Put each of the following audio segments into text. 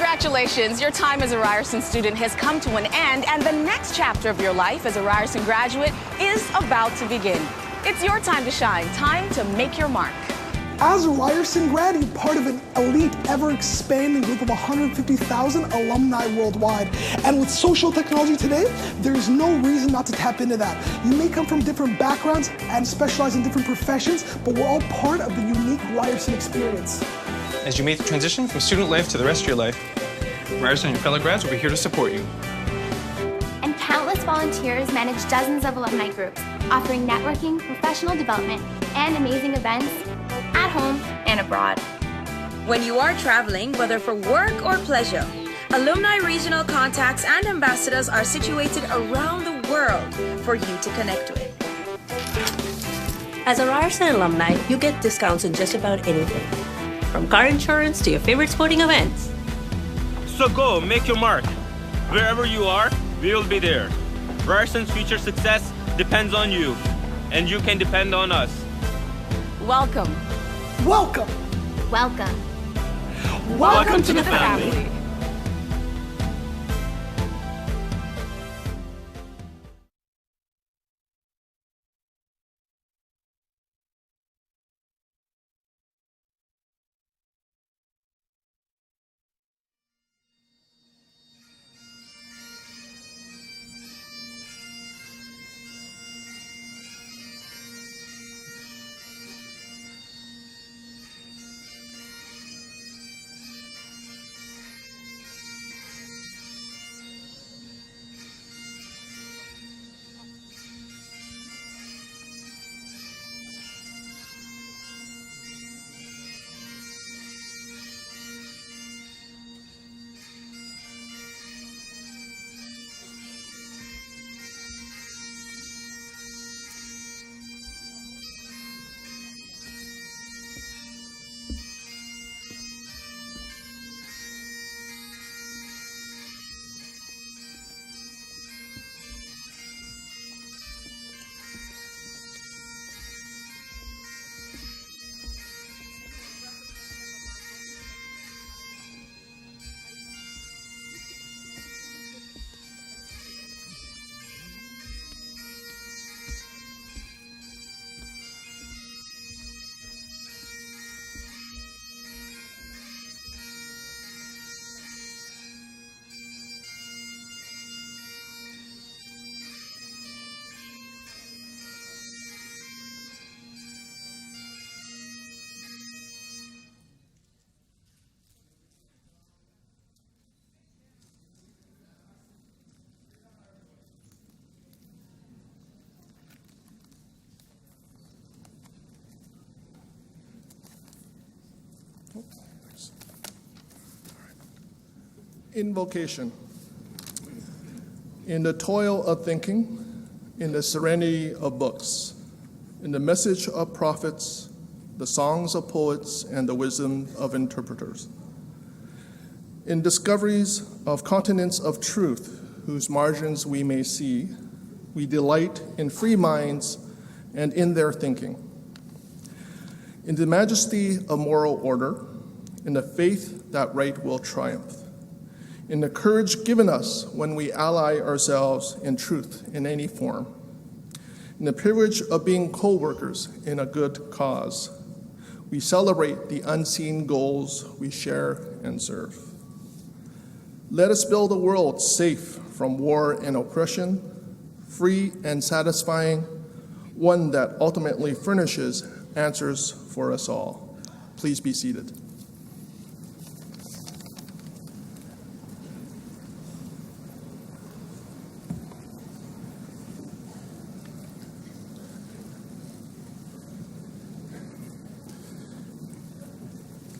Congratulations, your time as a Ryerson student has come to an end, and the next chapter of your life as a Ryerson graduate is about to begin. It's your time to shine, time to make your mark. As a Ryerson grad, you're part of an elite, ever-expanding group of 150,000 alumni worldwide. And with social technology today, there's no reason not to tap into that. You may come from different backgrounds and specialize in different professions, but we're all part of the unique Ryerson experience. As you make the transition from student life to the rest of your life, Ryerson and your fellow grads will be here to support you. And countless volunteers manage dozens of alumni groups, offering networking, professional development, and amazing events at home and abroad. When you are traveling, whether for work or pleasure, alumni regional contacts and ambassadors are situated around the world for you to connect with. As a Ryerson alumni, you get discounts on just about anything, from car insurance to your favorite sporting events. So go, make your mark. Wherever you are, we will be there. Ryerson's future success depends on you, and you can depend on us. Welcome. Welcome. Welcome. Welcome to the family. Invocation. In the toil of thinking, in the serenity of books, in the message of prophets, the songs of poets, and the wisdom of interpreters. In discoveries of continents of truth, whose margins we may see, we delight in free minds and in their thinking. In the majesty of moral order, in the faith that right will triumph, in the courage given us when we ally ourselves in truth in any form, in the privilege of being co-workers in a good cause, we celebrate the unseen goals we share and serve. Let us build a world safe from war and oppression, free and satisfying, one that ultimately furnishes answers for us all. Please be seated.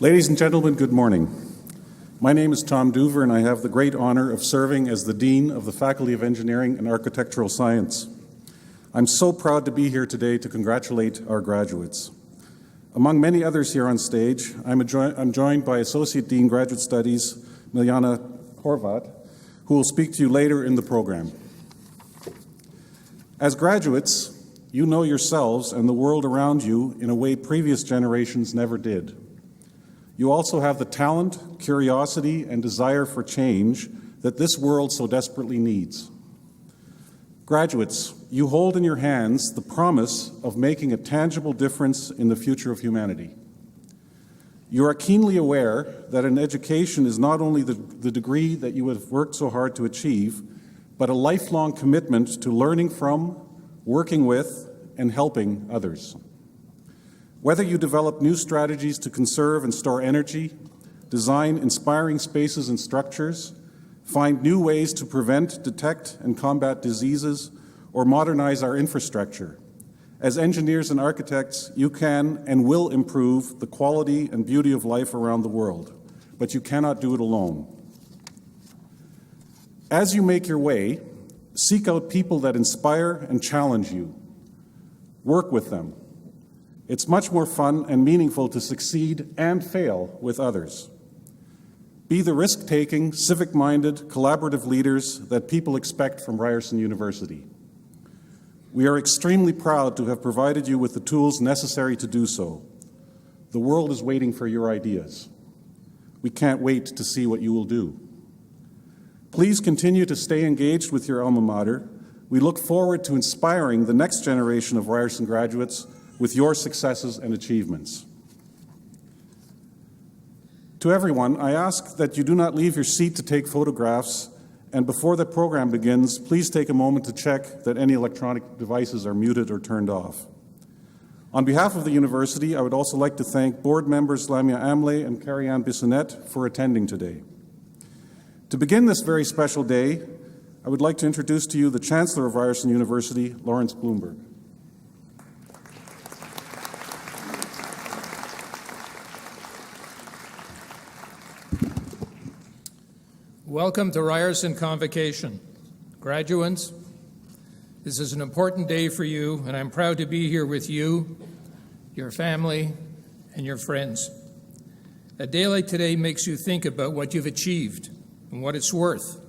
Ladies and gentlemen, good morning. My name is Tom Duver, and I have the great honor of serving as the Dean of the Faculty of Engineering and Architectural Science. I'm so proud to be here today to congratulate our graduates. Among many others here on stage, I'm joined by Associate Dean Graduate Studies, Miljana Horvat, who will speak to you later in the program. As graduates, you know yourselves and the world around you in a way previous generations never did. You also have the talent, curiosity, and desire for change that this world so desperately needs. Graduates, you hold in your hands the promise of making a tangible difference in the future of humanity. You are keenly aware that an education is not only the degree that you have worked so hard to achieve, but a lifelong commitment to learning from, working with, and helping others. Whether you develop new strategies to conserve and store energy, design inspiring spaces and structures, find new ways to prevent, detect, and combat diseases, or modernize our infrastructure, as engineers and architects, you can and will improve the quality and beauty of life around the world, but you cannot do it alone. As you make your way, seek out people that inspire and challenge you. Work with them. It's much more fun and meaningful to succeed and fail with others. Be the risk-taking, civic-minded, collaborative leaders that people expect from Ryerson University. We are extremely proud to have provided you with the tools necessary to do so. The world is waiting for your ideas. We can't wait to see what you will do. Please continue to stay engaged with your alma mater. We look forward to inspiring the next generation of Ryerson graduates with your successes and achievements. To everyone, I ask that you do not leave your seat to take photographs, and before the program begins, please take a moment to check that any electronic devices are muted or turned off. On behalf of the university, I would also like to thank board members Lamia Amley and Carrie-Anne Bissonnette for attending today. To begin this very special day, I would like to introduce to you the Chancellor of Ryerson University, Lawrence Bloomberg. Welcome to Ryerson Convocation. Graduates, this is an important day for you, and I'm proud to be here with you, your family, and your friends. A day like today makes you think about what you've achieved and what it's worth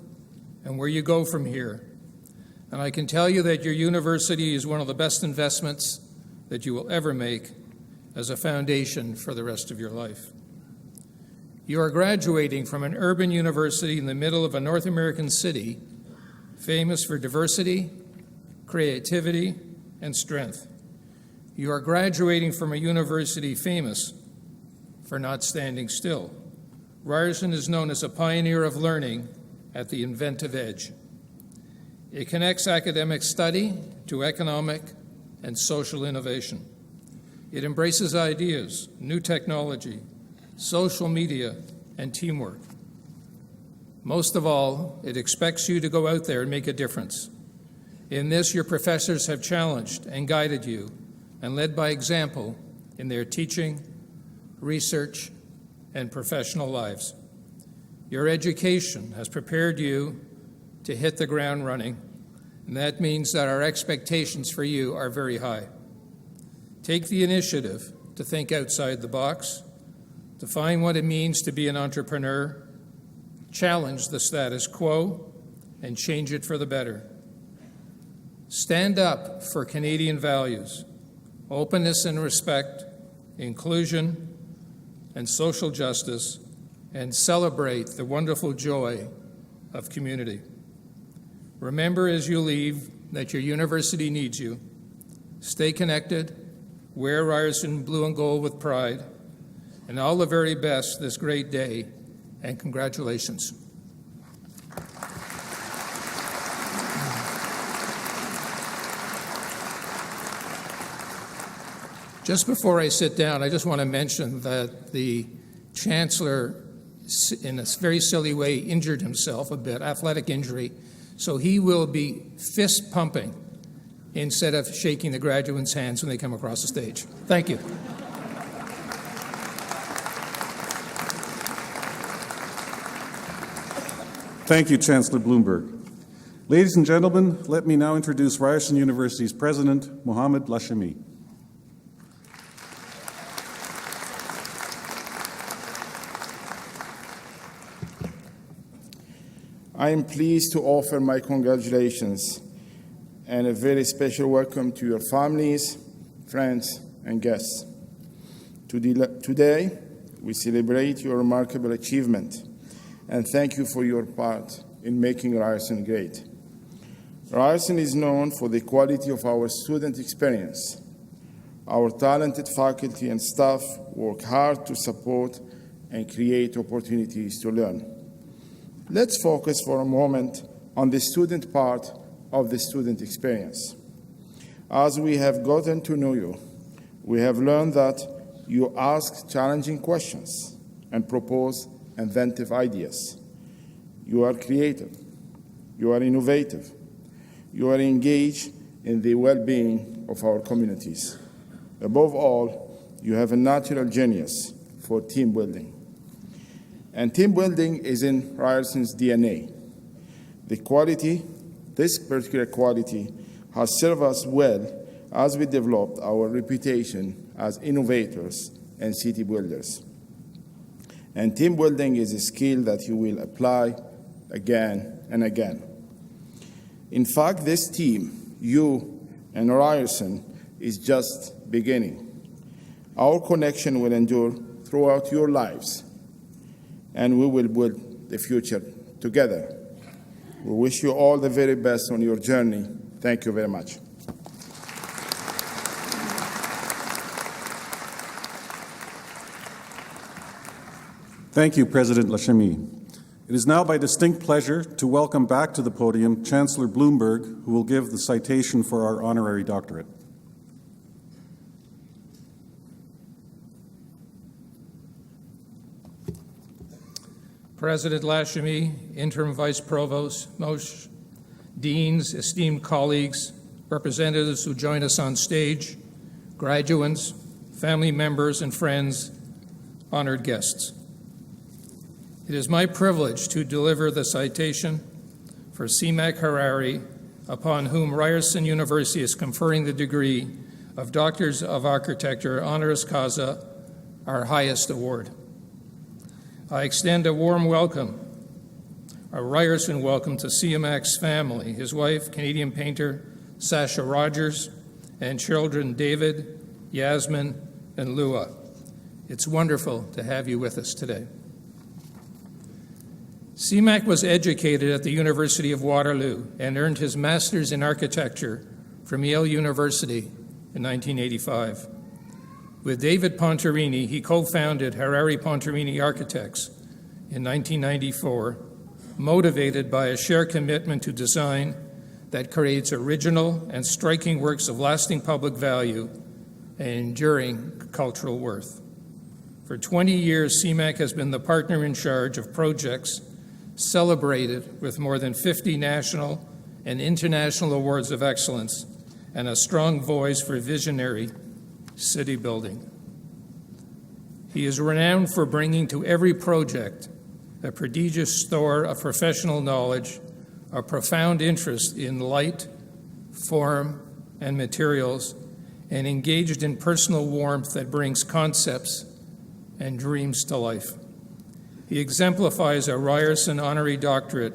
and where you go from here. And I can tell you that your university is one of the best investments that you will ever make as a foundation for the rest of your life. You are graduating from an urban university in the middle of a North American city famous for diversity, creativity, and strength. You are graduating from a university famous for not standing still. Ryerson is known as a pioneer of learning at the inventive edge. It connects academic study to economic and social innovation. It embraces ideas, new technology, social media, and teamwork. Most of all, it expects you to go out there and make a difference. In this, your professors have challenged and guided you and led by example in their teaching, research, and professional lives. Your education has prepared you to hit the ground running, and that means that our expectations for you are very high. Take the initiative to think outside the box, define what it means to be an entrepreneur, challenge the status quo, and change it for the better. Stand up for Canadian values, openness and respect, inclusion, and social justice, and celebrate the wonderful joy of community. Remember as you leave that your university needs you. Stay connected, wear Ryerson blue and gold with pride, and all the very best this great day, and congratulations. Just before I sit down, I just want to mention that the Chancellor, in a very silly way, injured himself a bit, athletic injury, so he will be fist pumping instead of shaking the graduates' hands when they come across the stage. Thank you. Thank you, Chancellor Bloomberg. Ladies and gentlemen, let me now introduce Ryerson University's President, Mohamed Lashemi. I am pleased to offer my congratulations and a very special welcome to your families, friends, and guests. Today, We celebrate your remarkable achievement and thank you for your part in making Ryerson great. Ryerson is known for the quality of our student experience. Our talented faculty and staff work hard to support and create opportunities to learn. Let's focus for a moment on the student part of the student experience. As we have gotten to know you, we have learned that you ask challenging questions and propose inventive ideas. You are creative. You are innovative. You are engaged in the well-being of our communities. Above all, you have a natural genius for team building. And team building is in Ryerson's DNA. This particular quality has served us well as we developed our reputation as innovators and city builders. And team building is a skill that you will apply again and again. In fact, this team, you and Ryerson, is just beginning. Our connection will endure throughout your lives, and we will build the future together. We wish you all the very best on your journey. Thank you very much. Thank you, President Lashemi. It is now my distinct pleasure to welcome back to the podium Chancellor Bloomberg, who will give the citation for our honorary doctorate. President Lashemi, Interim Vice Provost, Moshe, deans, esteemed colleagues, representatives who join us on stage, graduates, family members and friends, honored guests. It is my privilege to deliver the citation for Seamak Harari, upon whom Ryerson University is conferring the degree of Doctors of Architecture honoris causa, our highest award. I extend a warm welcome, a Ryerson welcome to Seamak's family, his wife, Canadian painter Sasha Rogers, and children David, Yasmin, and Lua. It's wonderful to have you with us today. Seamak was educated at the University of Waterloo and earned his master's in architecture from Yale University in 1985. With David Pontarini, he co-founded Harari Pontarini Architects in 1994, motivated by a shared commitment to design that creates original and striking works of lasting public value and enduring cultural worth. For 20 years, Seamak has been the partner in charge of projects celebrated with more than 50 national and international awards of excellence and a strong voice for visionary city building. He is renowned for bringing to every project a prodigious store of professional knowledge, a profound interest in light, form, and materials, and engaged in personal warmth that brings concepts and dreams to life. He exemplifies a Ryerson Honorary Doctorate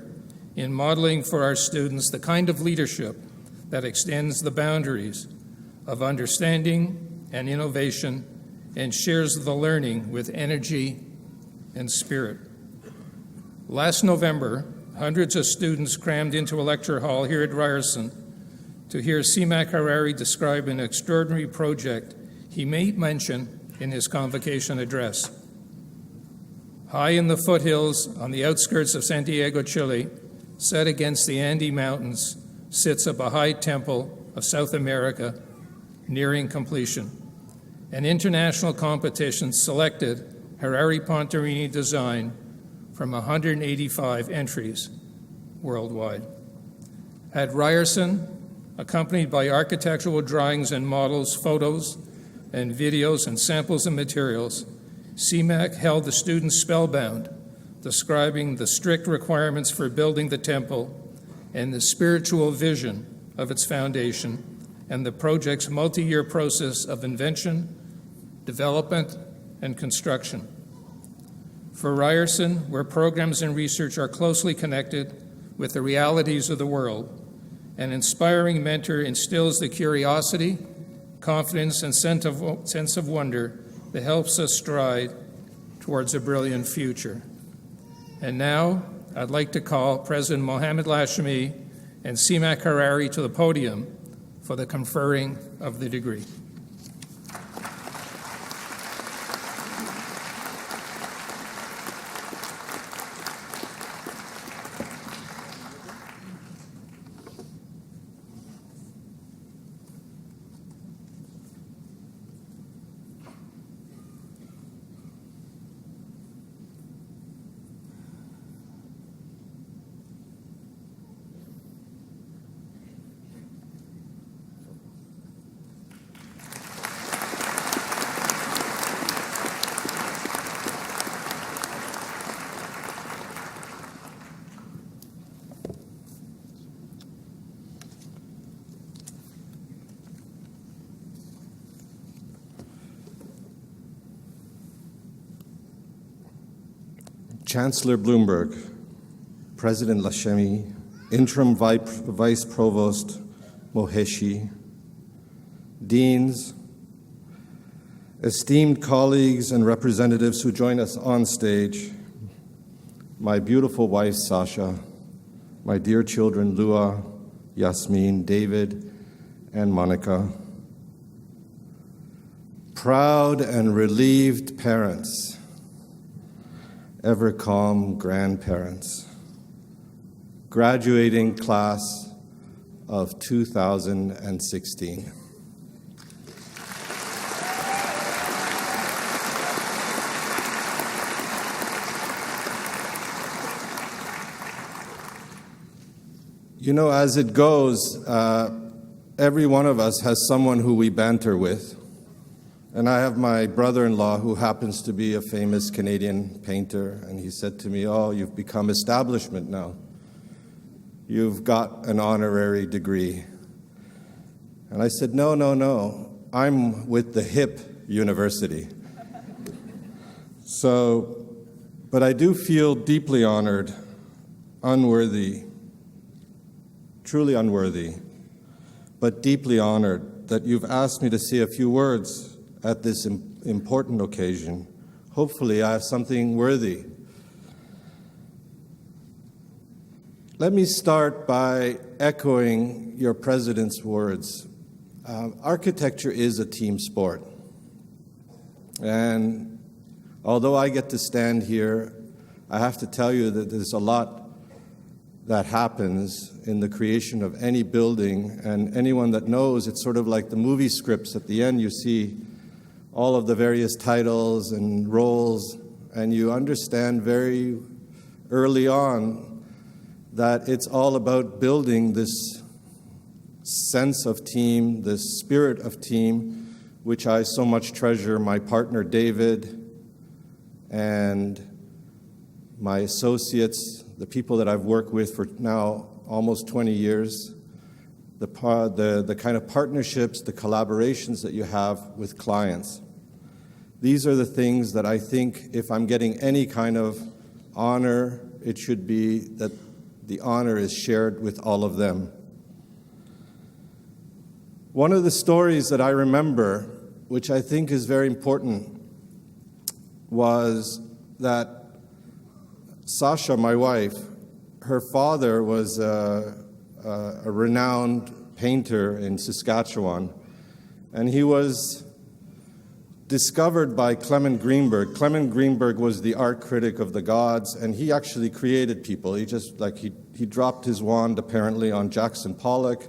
in modeling for our students the kind of leadership that extends the boundaries of understanding and innovation and shares the learning with energy and spirit. Last November, hundreds of students crammed into a lecture hall here at Ryerson to hear Seamak Harari describe an extraordinary project he made mention in his convocation address. High in the foothills on the outskirts of Santiago, Chile, set against the Andes Mountains, sits a Baha'i temple of South America nearing completion. An international competition selected Harari Pontarini design from 185 entries worldwide. At Ryerson, accompanied by architectural drawings and models, photos and videos and samples of materials, Seamak held the students spellbound, describing the strict requirements for building the temple and the spiritual vision of its foundation and the project's multi-year process of invention, development, and construction. For Ryerson, where programs and research are closely connected with the realities of the world, an inspiring mentor instills the curiosity, confidence, and sense of wonder that helps us strive towards a brilliant future. And now, I'd like to call President Mohamed Lashmi and CMAC Honorary to the podium for the conferring of the degree. Chancellor Bloomberg, President Lashemi, Interim Vice Provost Moheshi, Deans, esteemed colleagues and representatives who join us on stage, my beautiful wife, Sasha, my dear children, Lua, Yasmin, David, and Monica, proud and relieved parents, ever calm grandparents, graduating class of 2016. You know, as it goes, every one of us has someone who we banter with. And I have my brother-in-law who happens to be a famous Canadian painter, and he said to me, "Oh, you've become establishment now. You've got an honorary degree." And I said, no, I'm with the hip university. But I do feel deeply honored, unworthy, truly unworthy, but deeply honored that you've asked me to say a few words at this important occasion. Hopefully, I have something worthy. Let me start by echoing your president's words. Architecture is a team sport. And although I get to stand here, I have to tell you that there's a lot that happens in the creation of any building, and anyone that knows, it's sort of like the movie scripts. At the end, you see all of the various titles and roles, and you understand very early on that it's all about building this sense of team, this spirit of team, which I so much treasure. My partner David and my associates, the people that I've worked with for now almost 20 years, the kind of partnerships, the collaborations that you have with clients. These are the things that I think, if I'm getting any kind of honor, it should be that the honor is shared with all of them. One of the stories that I remember, which I think is very important, was that Sasha, my wife, her father was a renowned painter in Saskatchewan, and he was discovered by Clement Greenberg. Clement Greenberg was the art critic of the gods, and he actually created people. He just, he dropped his wand, apparently, on Jackson Pollock,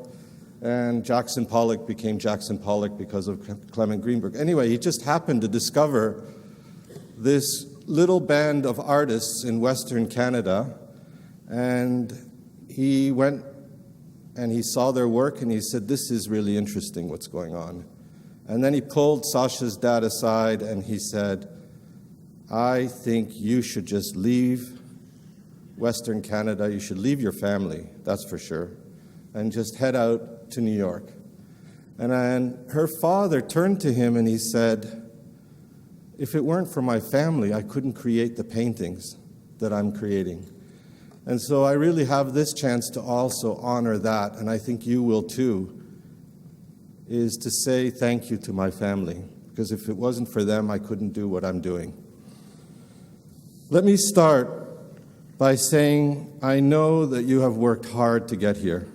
and Jackson Pollock became Jackson Pollock because of Clement Greenberg. Anyway, he just happened to discover this little band of artists in Western Canada, and he went and he saw their work, and he said, "This is really interesting, what's going on." And then he pulled Sasha's dad aside and he said, "I think you should just leave Western Canada. You should leave your family, that's for sure, and just head out to New York." And then her father turned to him and he said, "If it weren't for my family, I couldn't create the paintings that I'm creating." And so I really have this chance to also honor that, and I think you will too, is to say thank you to my family, because if it wasn't for them, I couldn't do what I'm doing. Let me start by saying I know that you have worked hard to get here.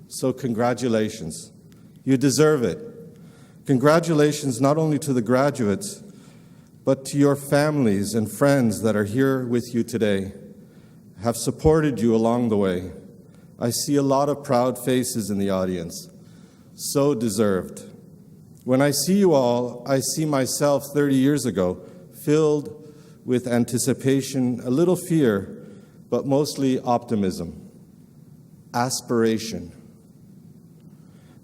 So congratulations. You deserve it. Congratulations not only to the graduates, but to your families and friends that are here with you today, have supported you along the way. I see a lot of proud faces in the audience. So deserved. When I see you all, I see myself 30 years ago, filled with anticipation, a little fear, but mostly optimism, aspiration.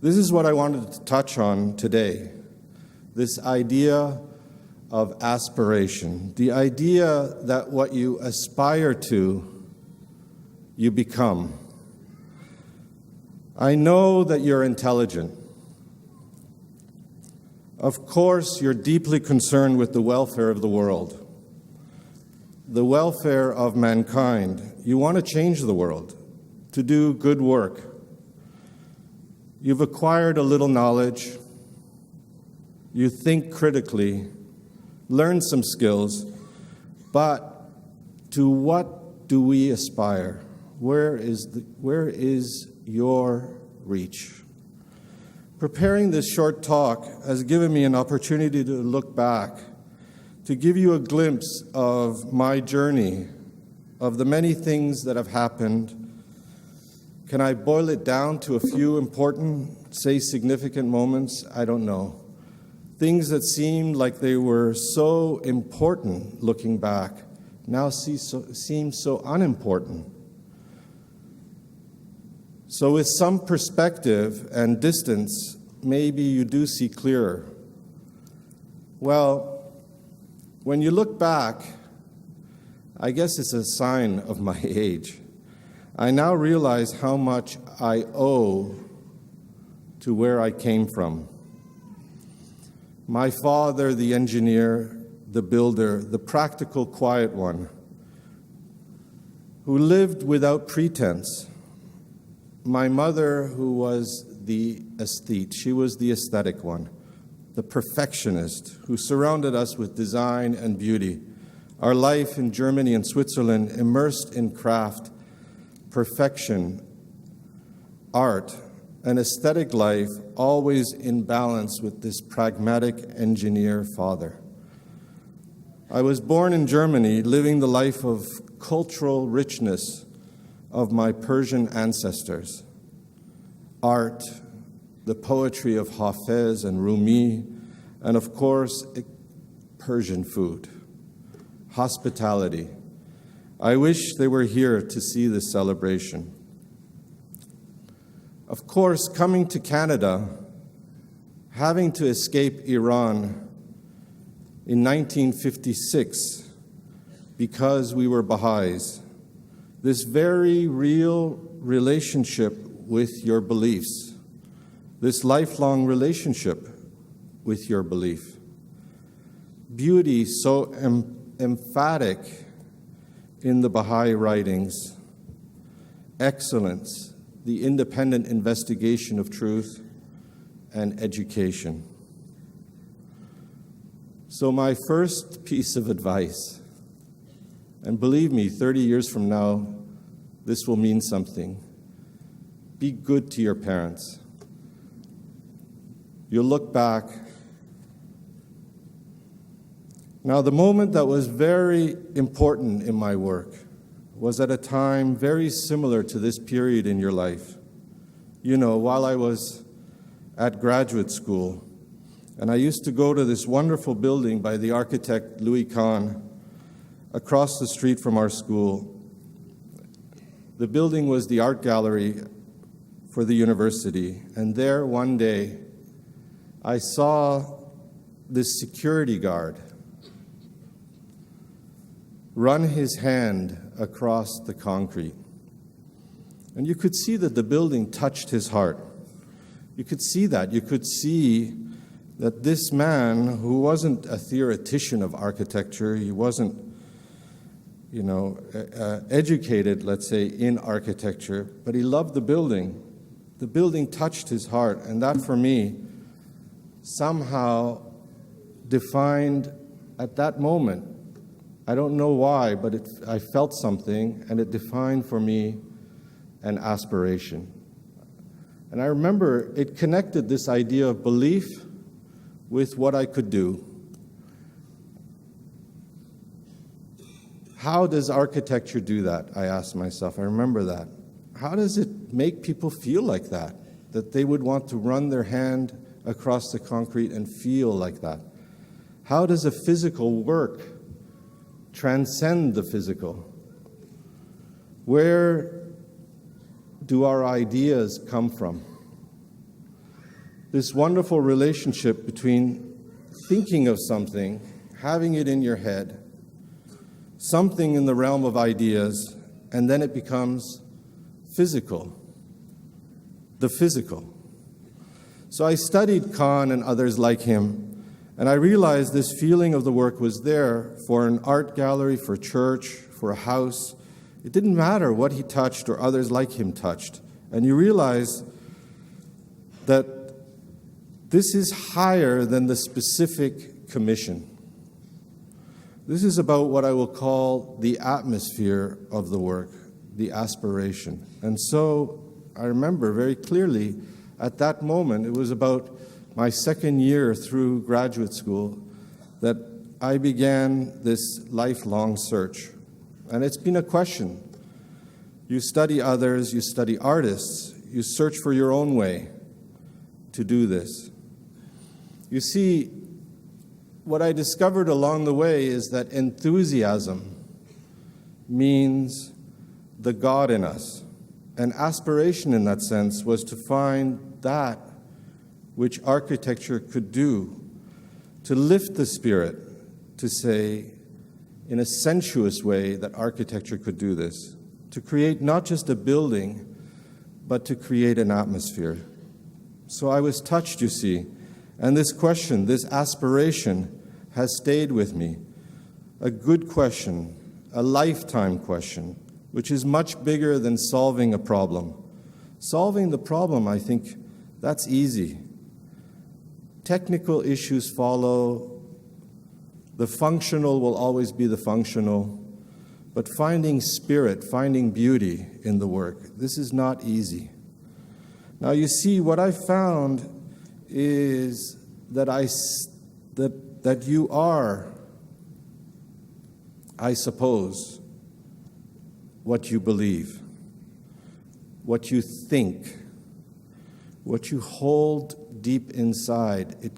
This is what I wanted to touch on today, this idea of aspiration, the idea that what you aspire to, you become. I know that you're intelligent. Of course, you're deeply concerned with the welfare of the world, the welfare of mankind. You want to change the world, to do good work. You've acquired a little knowledge. You think critically, learn some skills, but to what do we aspire? Where is your reach? Preparing this short talk has given me an opportunity to look back, to give you a glimpse of my journey, of the many things that have happened. Can I boil it down to a few important, say significant moments? I don't know. Things that seemed like they were so important looking back now seem so unimportant. So with some perspective and distance, maybe you do see clearer. Well, when you look back, I guess it's a sign of my age. I now realize how much I owe to where I came from. My father, the engineer, the builder, the practical, quiet one, who lived without pretense. My mother, who was the aesthete, she was the aesthetic one, the perfectionist, who surrounded us with design and beauty. Our life in Germany and Switzerland, immersed in craft, perfection, art, an aesthetic life, always in balance with this pragmatic engineer father. I was born in Germany, living the life of cultural richness of my Persian ancestors. Art, the poetry of Hafez and Rumi, and of course, Persian food. Hospitality. I wish they were here to see this celebration. Of course, coming to Canada, having to escape Iran in 1956 because we were Baha'is, this very real relationship with your beliefs, this lifelong relationship with your belief. Beauty so emphatic in the Baha'i writings, excellence, the independent investigation of truth, and education. So my first piece of advice, and believe me, 30 years from now, this will mean something. Be good to your parents. You'll look back. Now, the moment that was very important in my work was at a time very similar to this period in your life. You know, while I was at graduate school, and I used to go to this wonderful building by the architect Louis Kahn across the street from our school. The building was the art gallery for the university, and there one day I saw this security guard run his hand across the concrete. And you could see that the building touched his heart. You could see that. You could see that this man, who wasn't a theoretician of architecture, he wasn't, educated, let's say, in architecture, but he loved the building. The building touched his heart, and that, for me, somehow defined, at that moment, I don't know why, but I felt something, and it defined for me an aspiration. And I remember it connected this idea of belief with what I could do. How does architecture do that? I asked myself. I remember that. How does it make people feel like that? That they would want to run their hand across the concrete and feel like that? How does a physical work transcend the physical? Where do our ideas come from? This wonderful relationship between thinking of something, having it in your head, something in the realm of ideas, and then it becomes physical, the physical. So I studied Kahn and others like him, and I realized this feeling of the work was there for an art gallery, for church, for a house. It didn't matter what he touched or others like him touched. And you realize that this is higher than the specific commission. This is about what I will call the atmosphere of the work, the aspiration. And so I remember very clearly at that moment, it was about my second year through graduate school, that I began this lifelong search. And it's been a question. You study others, you study artists, you search for your own way to do this. You see, what I discovered along the way is that enthusiasm means the God in us. And aspiration in that sense was to find that which architecture could do, to lift the spirit, to say, in a sensuous way, that architecture could do this, to create not just a building, but to create an atmosphere. So I was touched, you see, and this question, this aspiration, has stayed with me. A good question, a lifetime question, which is much bigger than solving a problem. Solving the problem, I think, that's easy. Technical issues follow. The functional will always be the functional. But finding spirit, finding beauty in the work, this is not easy. Now, you see, what I found is that that you are, I suppose, what you believe, what you think, what you hold deep inside.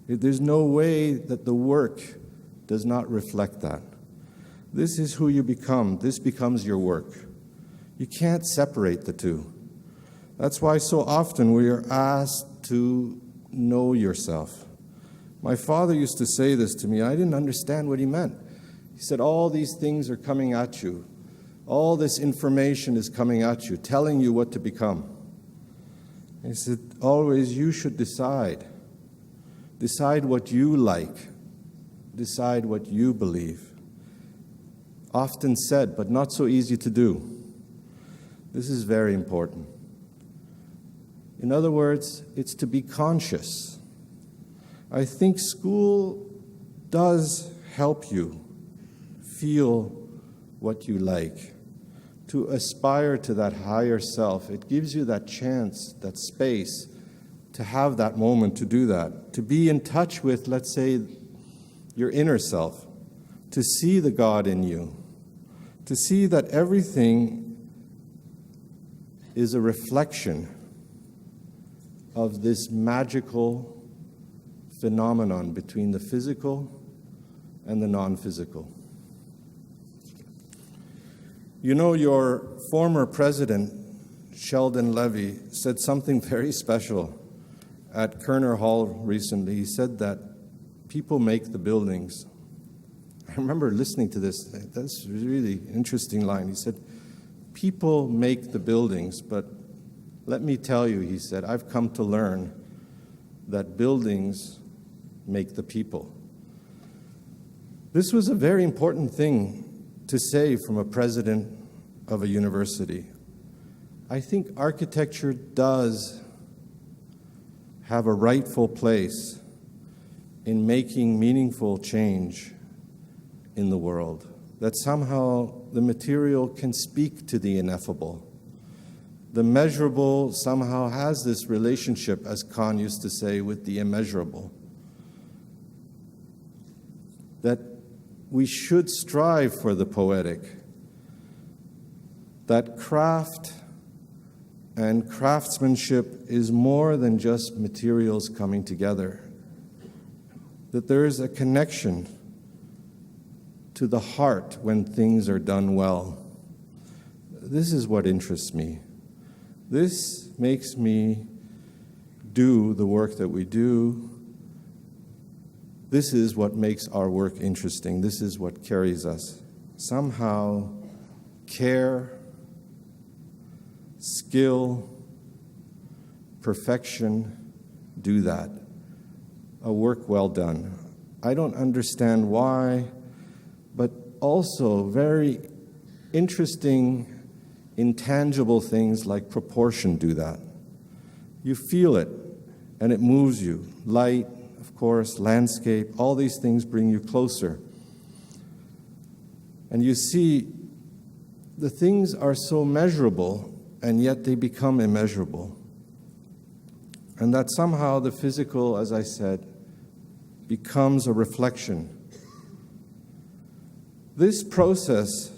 There's no way that the work does not reflect that. This is who you become. This becomes your work. You can't separate the two. That's why so often we are asked to know yourself. My father used to say this to me. I didn't understand what he meant. He said, all these things are coming at you. All this information is coming at you, telling you what to become. He said, always you should decide. Decide what you like. Decide what you believe. Often said, but not so easy to do. This is very important. In other words, it's to be conscious. I think school does help you feel what you like, to aspire to that higher self. It gives you that chance, that space, to have that moment to do that, to be in touch with, let's say, your inner self, to see the God in you, to see that everything is a reflection of this magical phenomenon between the physical and the non-physical. You know, your former president, Sheldon Levy, said something very special at Kerner Hall recently. He said that people make the buildings. I remember listening to this. That's a really interesting line. He said, people make the buildings, but let me tell you, he said, I've come to learn that buildings make the people. This was a very important thing to say from a president of a university. I think architecture does have a rightful place in making meaningful change in the world, that somehow the material can speak to the ineffable. The measurable somehow has this relationship, as Kant used to say, with the immeasurable. That we should strive for the poetic. That craft and craftsmanship is more than just materials coming together. That there is a connection to the heart when things are done well. This is what interests me. This makes me do the work that we do. This is what makes our work interesting. This is what carries us. Somehow, care, skill, perfection do that. A work well done. I don't understand why, but also very interesting, intangible things like proportion do that. You feel it, and it moves you. Light, of course, landscape, all these things bring you closer. And you see, the things are so measurable, and yet they become immeasurable. And that somehow the physical, as I said, becomes a reflection. This process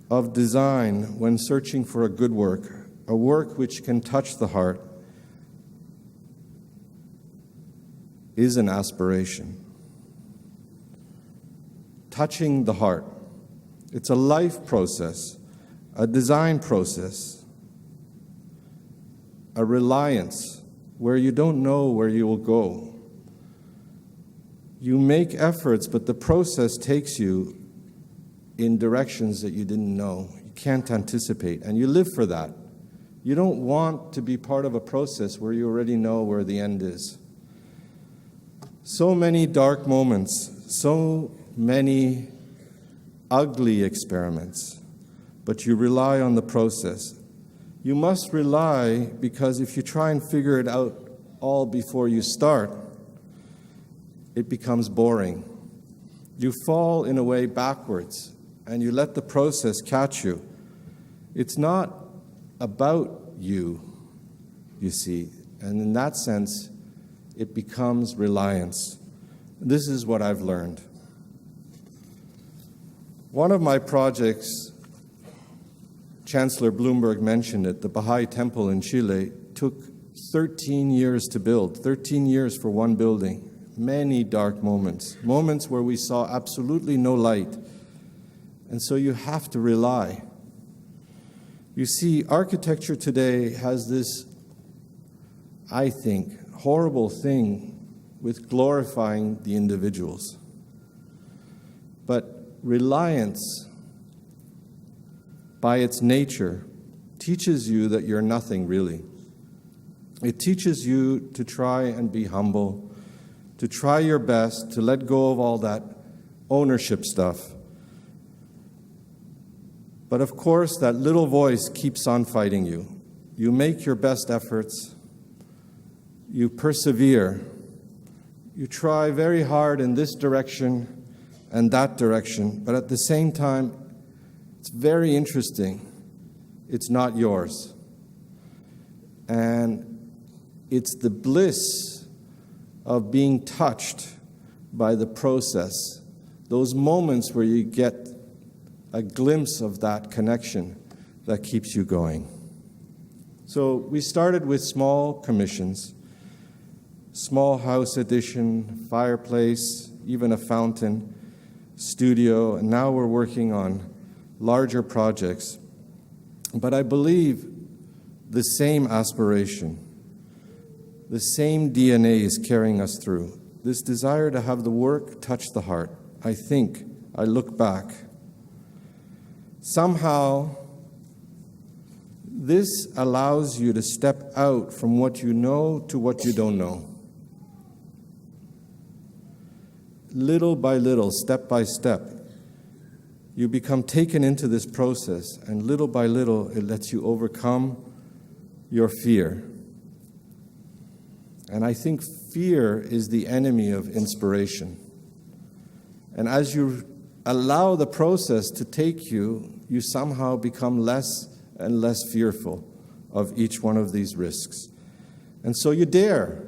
of design, when searching for a good work, a work which can touch the heart, is an aspiration. Touching the heart. It's a life process, a design process, a reliance where you don't know where you will go. You make efforts, but the process takes you in directions that you didn't know. You can't anticipate, and you live for that. You don't want to be part of a process where you already know where the end is. So many dark moments, so many ugly experiments, but you rely on the process. You must rely, because if you try and figure it out all before you start, it becomes boring. You fall in a way backwards, and you let the process catch you. It's not about you, you see, and in that sense, it becomes reliance. This is what I've learned. One of my projects, Chancellor Bloomberg mentioned it, the Baha'i Temple in Chile, took 13 years to build, 13 years for one building. Many dark moments, moments where we saw absolutely no light. And so you have to rely. You see, architecture today has this, I think, horrible thing with glorifying the individuals. But reliance, by its nature, teaches you that you're nothing really. It teaches you to try and be humble, to try your best, to let go of all that ownership stuff. But of course, that little voice keeps on fighting you. You make your best efforts. You persevere. You try very hard in this direction and that direction, but at the same time, it's very interesting. It's not yours. And it's the bliss of being touched by the process, those moments where you get a glimpse of that connection that keeps you going. So we started with small commissions, small house addition, fireplace, even a fountain, studio, and now we're working on larger projects. But I believe the same aspiration, the same DNA is carrying us through. This desire to have the work touch the heart. I think, I look back. Somehow, this allows you to step out from what you know to what you don't know. Little by little, step by step, you become taken into this process, and little by little, it lets you overcome your fear. And I think fear is the enemy of inspiration. And as you allow the process to take you, you somehow become less and less fearful of each one of these risks. And so you dare,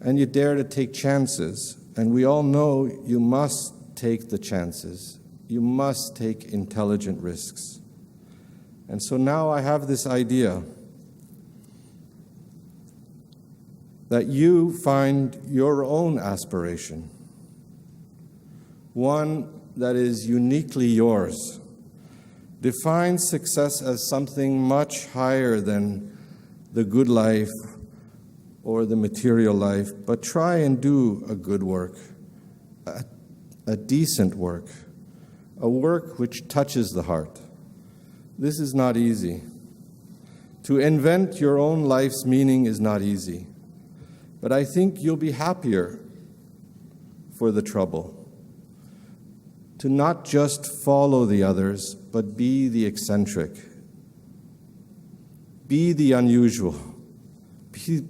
and you dare to take chances. And we all know you must take the chances. You must take intelligent risks. And so now I have this idea that you find your own aspiration, one that is uniquely yours. Define success as something much higher than the good life or the material life, but try and do a good work, a decent work, a work which touches the heart. This is not easy. To invent your own life's meaning is not easy, but I think you'll be happier for the trouble. To not just follow the others, but be the eccentric. Be the unusual.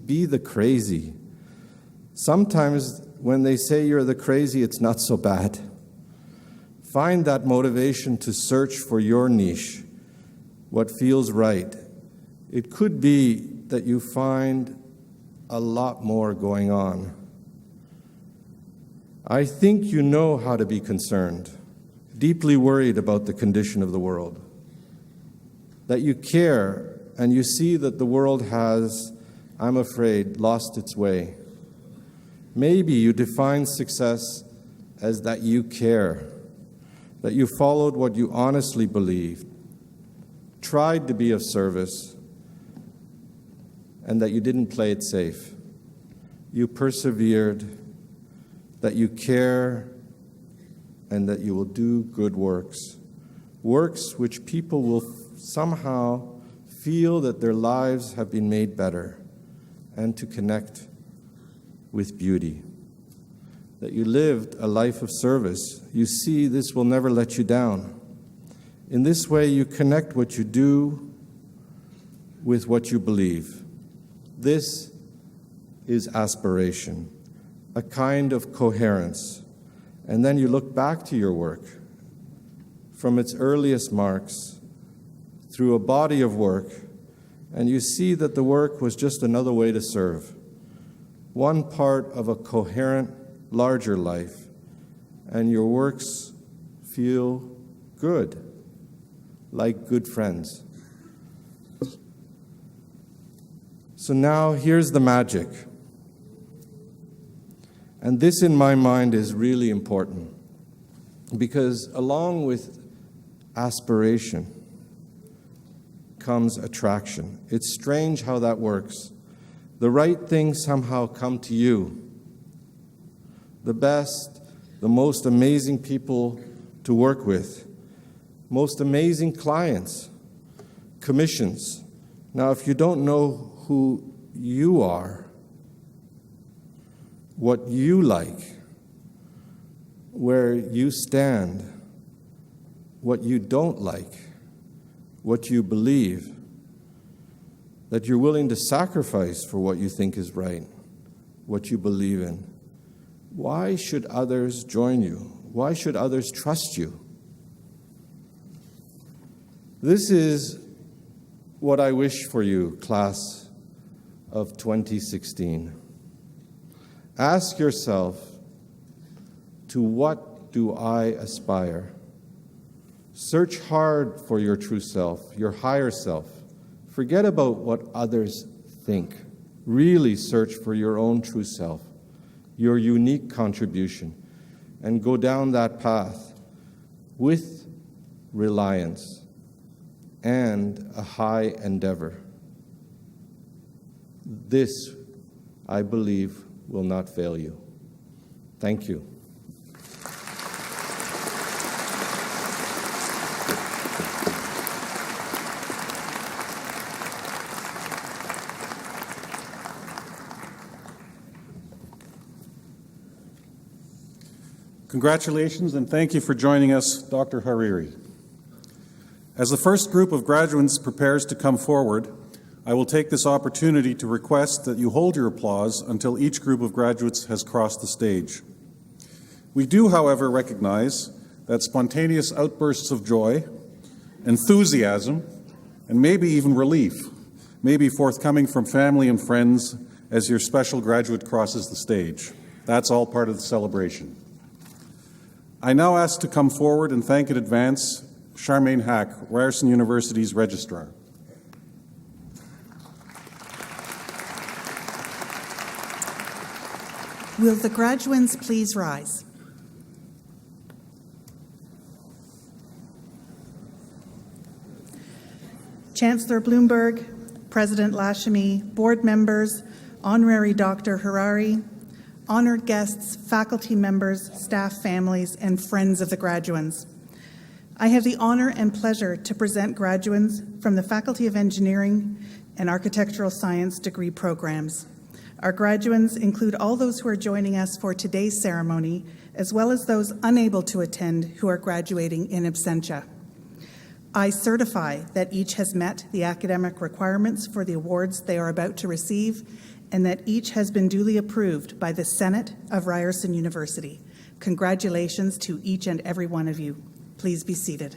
Be the crazy. Sometimes when they say you're the crazy, it's not so bad. Find that motivation to search for your niche, what feels right. It could be that you find a lot more going on. I think you know how to be concerned, deeply worried about the condition of the world, that you care and you see that the world has, I'm afraid, lost its way. Maybe you define success as that you care, that you followed what you honestly believed, tried to be of service, and that you didn't play it safe. You persevered, that you care, and that you will do good works, works which people will somehow feel that their lives have been made better, and to connect with beauty. That you lived a life of service. You see, this will never let you down. In this way, you connect what you do with what you believe. This is aspiration, a kind of coherence. And then you look back to your work from its earliest marks through a body of work, and you see that the work was just another way to serve, one part of a coherent, larger life, and your works feel good, like good friends. So now here's the magic. And this, in my mind, is really important, because along with aspiration comes attraction. It's strange how that works. The right things somehow come to you. The best, the most amazing people to work with, most amazing clients, commissions. Now, if you don't know who you are, what you like, where you stand, what you don't like, what you believe, that you're willing to sacrifice for what you think is right, what you believe in, why should others join you? Why should others trust you? This is what I wish for you, class of 2016. Ask yourself, to what do I aspire? Search hard for your true self, your higher self. Forget about what others think. Really search for your own true self, your unique contribution, and go down that path with reliance and a high endeavor. This, I believe, will not fail you. Thank you. Congratulations and thank you for joining us, Dr. Honorary. As the first group of graduates prepares to come forward, I will take this opportunity to request that you hold your applause until each group of graduates has crossed the stage. We do, however, recognize that that spontaneous outbursts of joy, enthusiasm, and maybe even relief may be forthcoming from family and friends as your special graduate crosses the stage. That's all part of the celebration. I now ask to come forward and thank in advance Charmaine Hack, Ryerson University's Registrar. Will the graduands please rise? Chancellor Bloomberg, President Lashami, board members, Honorary Dr. Honorary, honored guests, faculty members, staff families, and friends of the graduands. I have the honor and pleasure to present graduands from the Faculty of Engineering and Architectural Science degree programs. Our graduands include all those who are joining us for today's ceremony, as well as those unable to attend who are graduating in absentia. I certify that each has met the academic requirements for the awards they are about to receive, and that each has been duly approved by the Senate of Ryerson University. Congratulations to each and every one of you. Please be seated.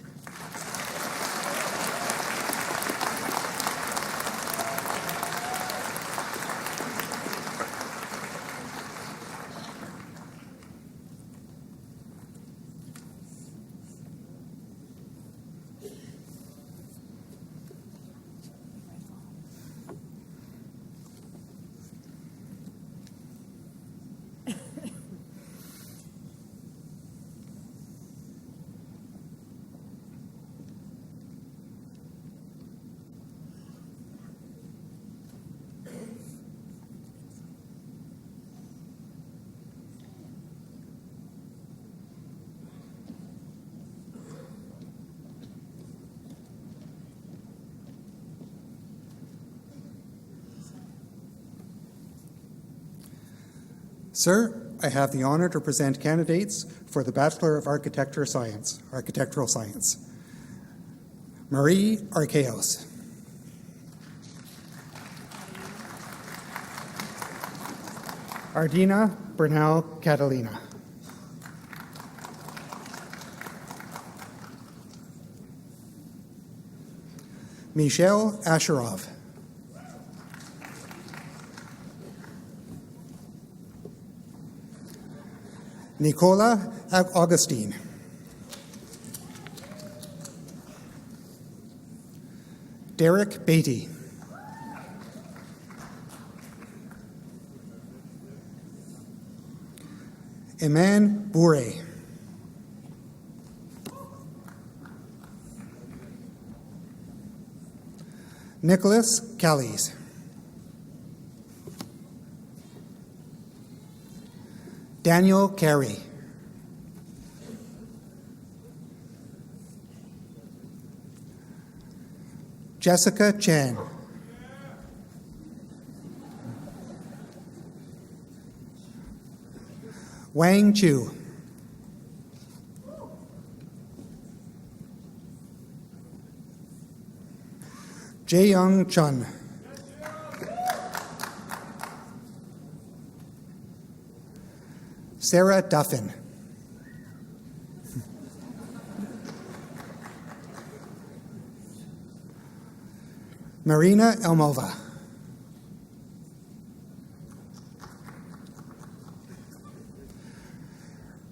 Sir, I have the honor to present candidates for the Bachelor of Architectural Science. Marie Archeos. Ardina Bernal Catalina. Michelle Asherov. Nicola Augustine. Derek Beatty. Iman Bourre. Nicholas Callies. Daniel Carey. Jessica Chan. Wang Chu. Jae-young Chun. Sarah Duffin. Marina Elmova.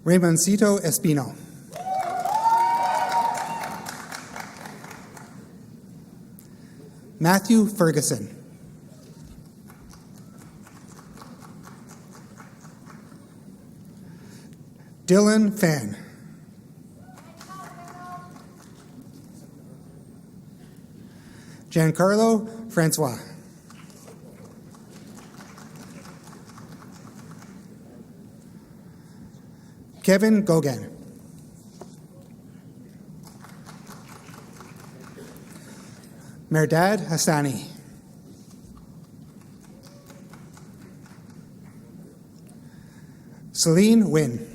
Raymoncito Espino. Matthew Ferguson. Dylan Fan. Giancarlo Francois. Kevin Gogan. Merdad Hassani. Celine Wynn.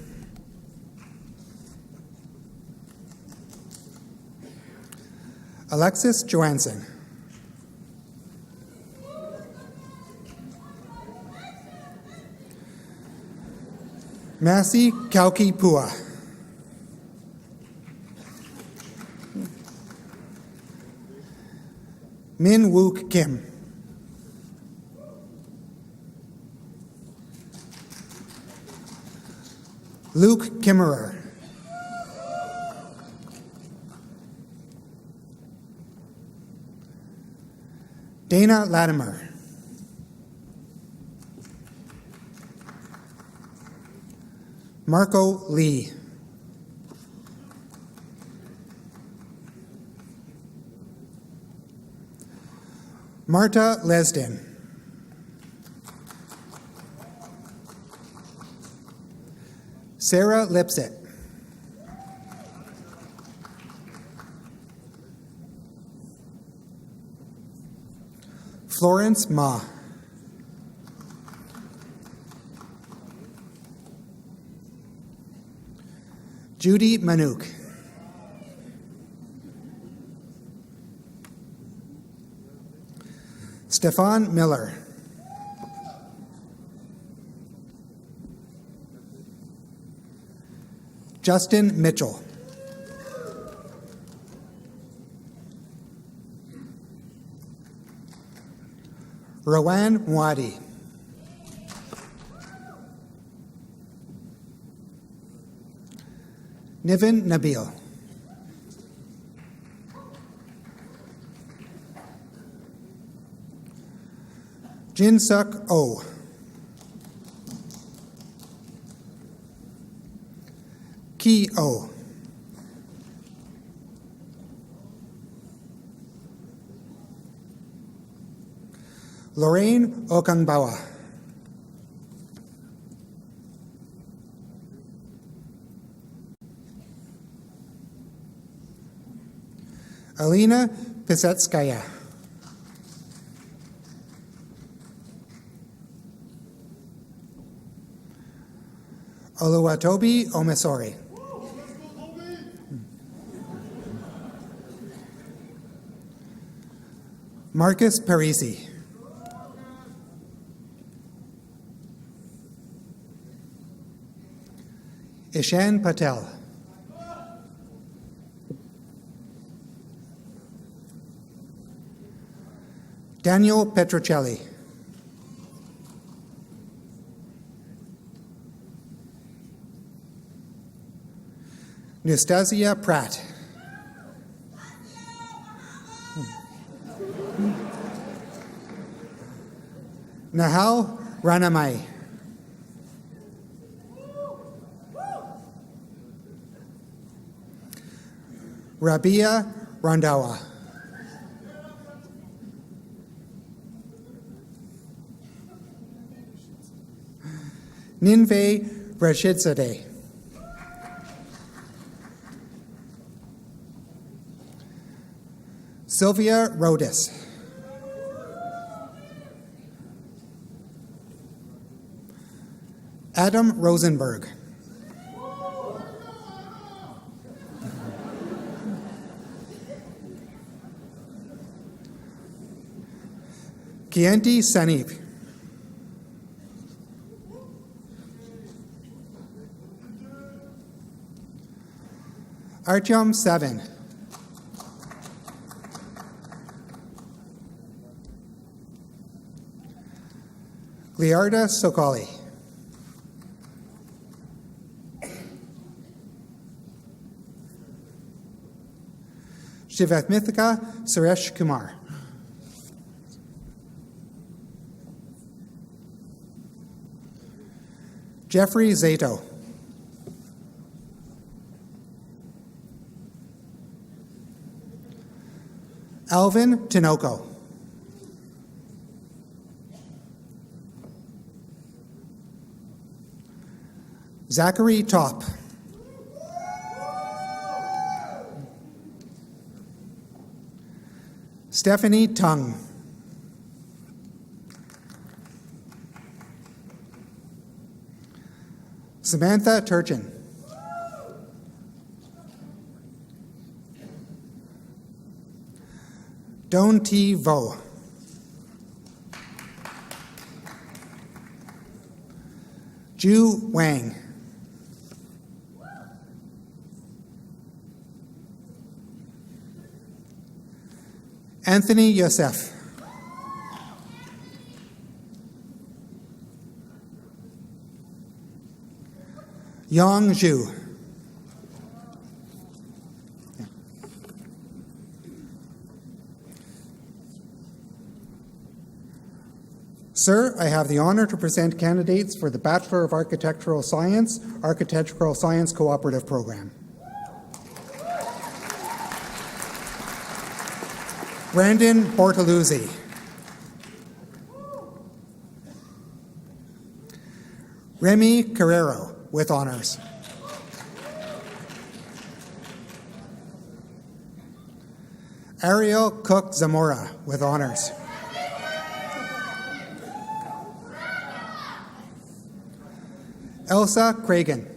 Alexis Johansson. Massey Kauki Pua. Min Wook Kim. Luke Kimmerer. Dana Latimer. Marco Lee. Marta Lesden. Sarah Lipset. Florence Ma. Judy Manouk. Stefan Miller. Justin Mitchell. Rowan Mwadi. Niven Nabil. Jin Suk Oh. Ki Oh. Lorraine Okangbawa. Alina Pisetskaya. Oluwatobi Omesori. Marcus Parisi. Ishan Patel. Daniel Petrocelli. Nastasia Pratt. Nahal Ranamai. Rabia Randawa. Ninve Rashidzadeh. Sylvia Rodis. Adam Rosenberg. Kianti Sanip. Artyom Sevin. Liarda Sokoli. Shivathmithika Suresh Kumar. Jeffrey Zato. Alvin Tinoco. Zachary Top. Stephanie Tung. Samantha Turchin. Don T. Vo. Ju Wang. Anthony Yosef. Yang Zhu. Sir, I have the honor to present candidates for the Bachelor of Architectural Science Cooperative Program. Brandon Bortoluzzi. Remy Carrero, with honors. Ariel Cook Zamora, with honors. Elsa Cragen.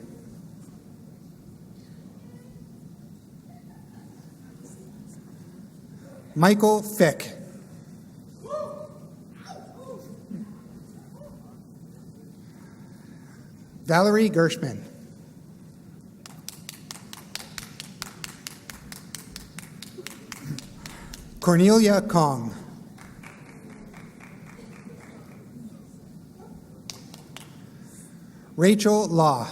Michael Fick. Valerie Gershman. Cornelia Kong. Rachel Law.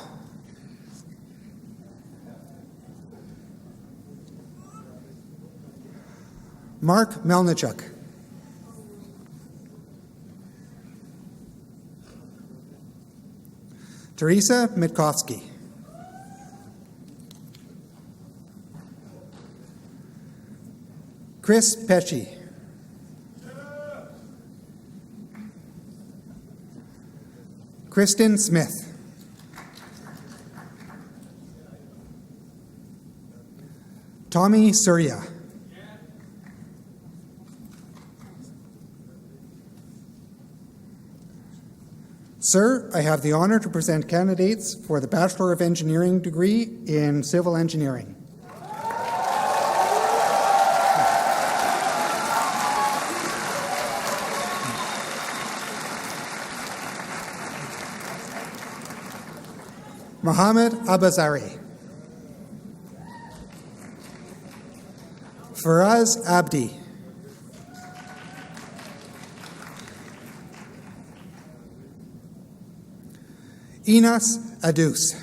Mark Melnichuk. Teresa Mitkovsky. Chris Pesci. Kristen Smith. Tommy Surya. Sir, I have the honor to present candidates for the Bachelor of Engineering degree in Civil Engineering. Mohammed Abazari. Faraz Abdi. Enos Adus.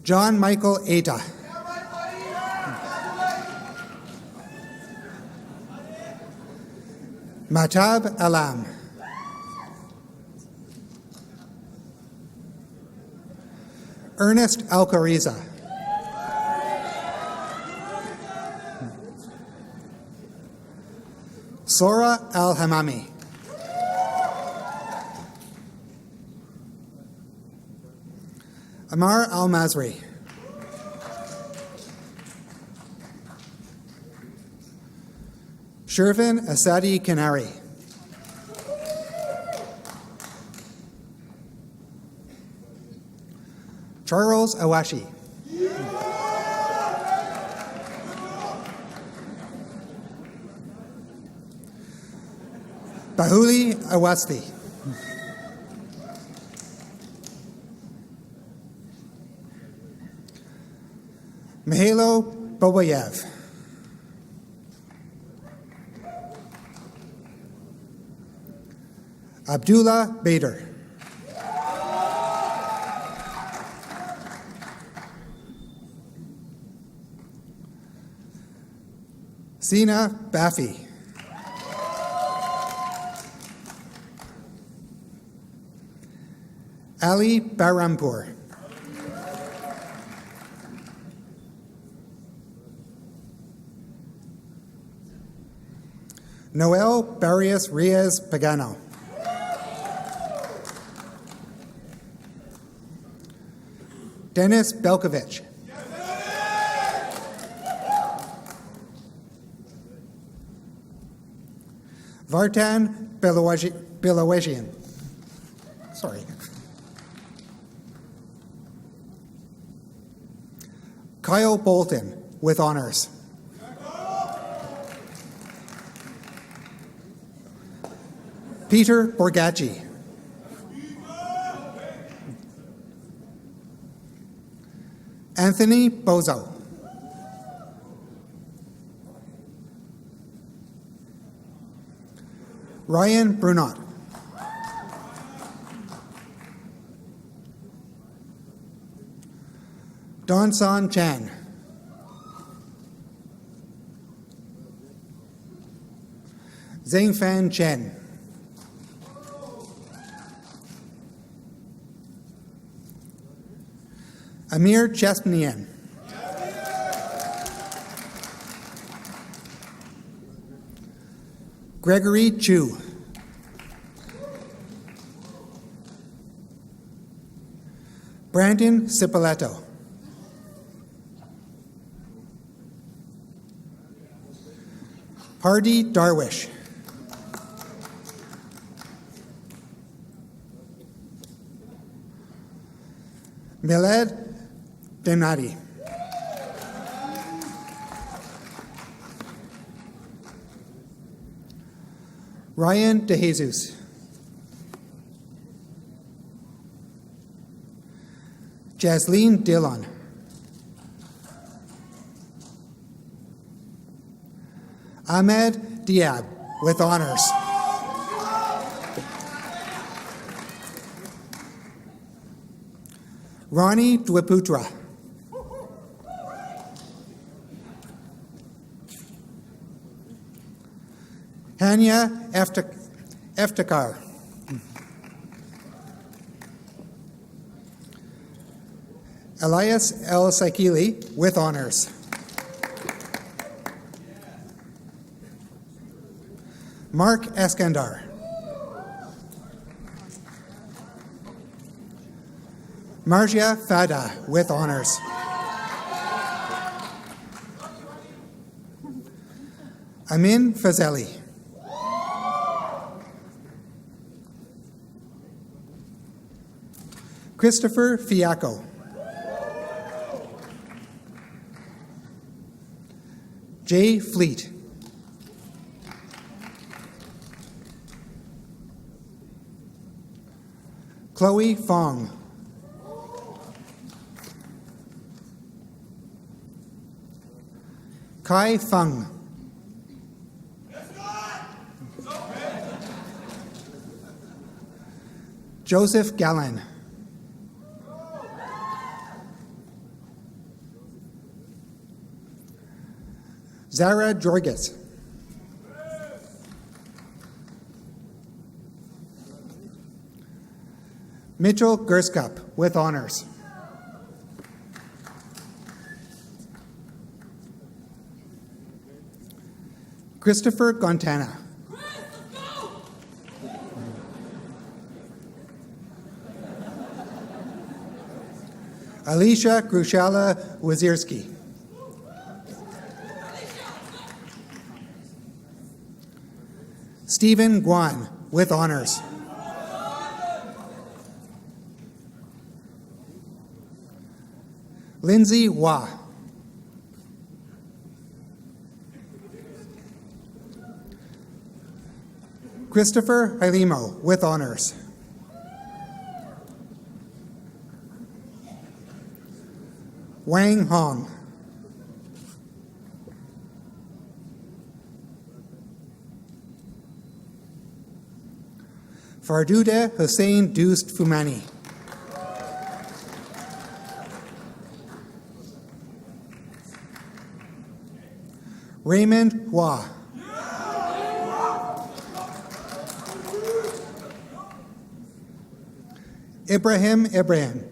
John Michael Eta. Matab Alam. Ernest Alcariza. Sora Al-Hamami. Amar Al-Mazri. Shervin Asadi Kanari. Charles Awashi. Bahuli Awasti. Mihailo Bobayev. Abdullah Bader. Sina Bafi. Ali Barampur. Noel Barrios Riaz Pagano. Dennis Belkovich. Vartan Bilawejian. Sorry. Kyle Bolton, with honors. Peter Borgacci. Anthony Bozo. Ryan Brunot. Donson Chan. Zhengfan Chen. Amir Chespnian. Gregory Chu. Brandon Cipoletto. Hardy Darwish. Miled Denati. Ryan DeJesus. Jasleen Dillon. Ahmed Diab with honors. Ronnie Dwiputra. Hania Eftekar. Elias El Saikili with honors. Mark Eskandar. Marja Fada with honors. Amin Fazeli. Christopher Fiacco. Jay Fleet. Chloe Fong. Kai Fung. Joseph Gallen. Zara Jorges. Mitchell Gerskup with honors. Christopher Gontana. Alicia Grushala Wazirski. Stephen Guan with honors. Lindsay Wah. Christopher Hailimo with honors. Wang Hong. Farduda Hussein Dust Fumani. Raymond Hua. Ibrahim Ibrahim.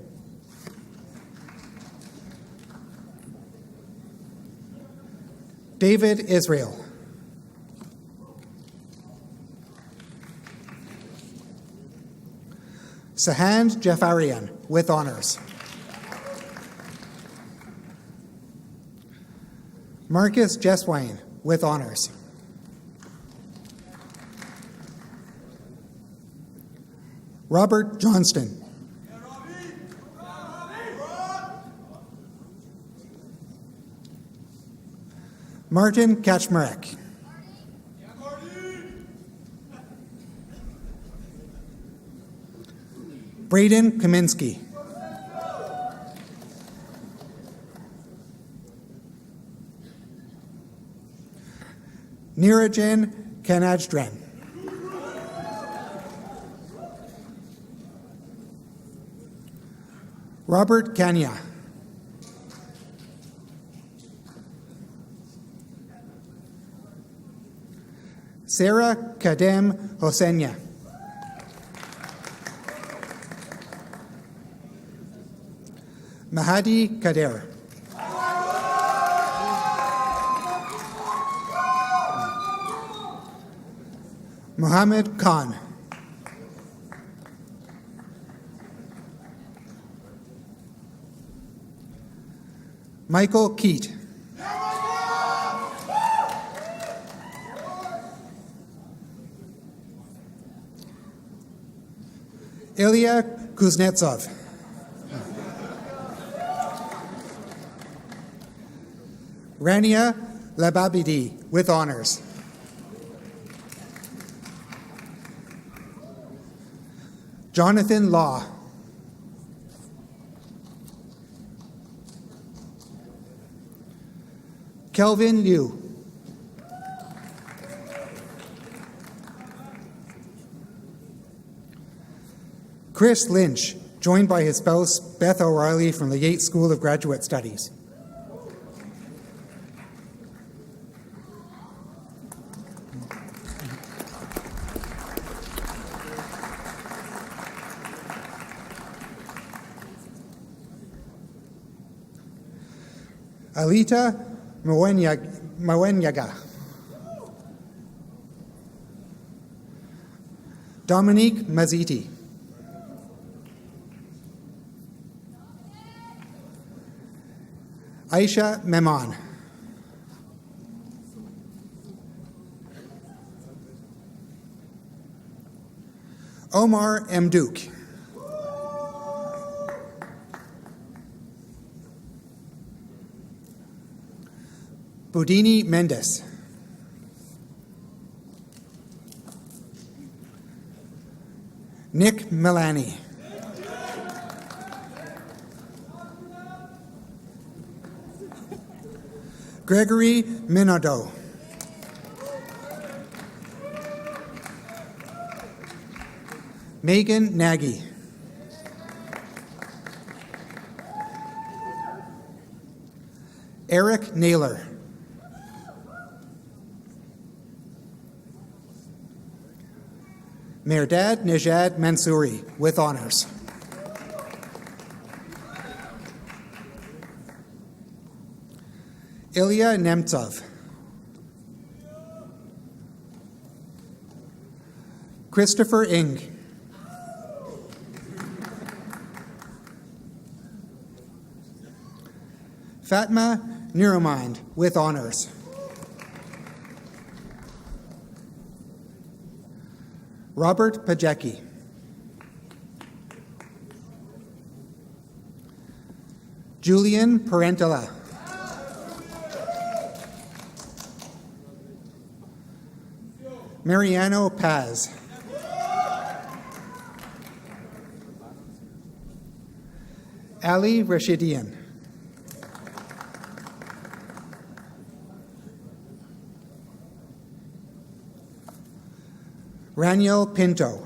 David Israel. Sahand Jafarian with honors. Marcus Jeswine with honors. Robert Johnston. Martin Kaczmarek. Braden Kaminsky. Nirajan Kanajdren. Robert Kanya. Sarah Kadem Hosenya. Mahadi Kader. Muhammad Khan. Michael Keat. Ilya Kuznetsov. Rania Lababidi with honors. Jonathan Law. Kelvin Liu. Chris Lynch, joined by his spouse Beth O'Reilly from the Yates School of Graduate Studies. Alita Mawenyaga. Dominique Maziti. Aisha Memon. Omar M. Duke. Budini Mendes. Nick Milani. Gregory Minato. Megan Nagy. Eric Naylor. Merdad Nejad Mansouri with honors. Ilya Nemtsov. Christopher Ing. Fatma Niramind with honors. Robert Pajecki. Julian Parentala. Mariano Paz. Ali Rashidian. Raniel Pinto.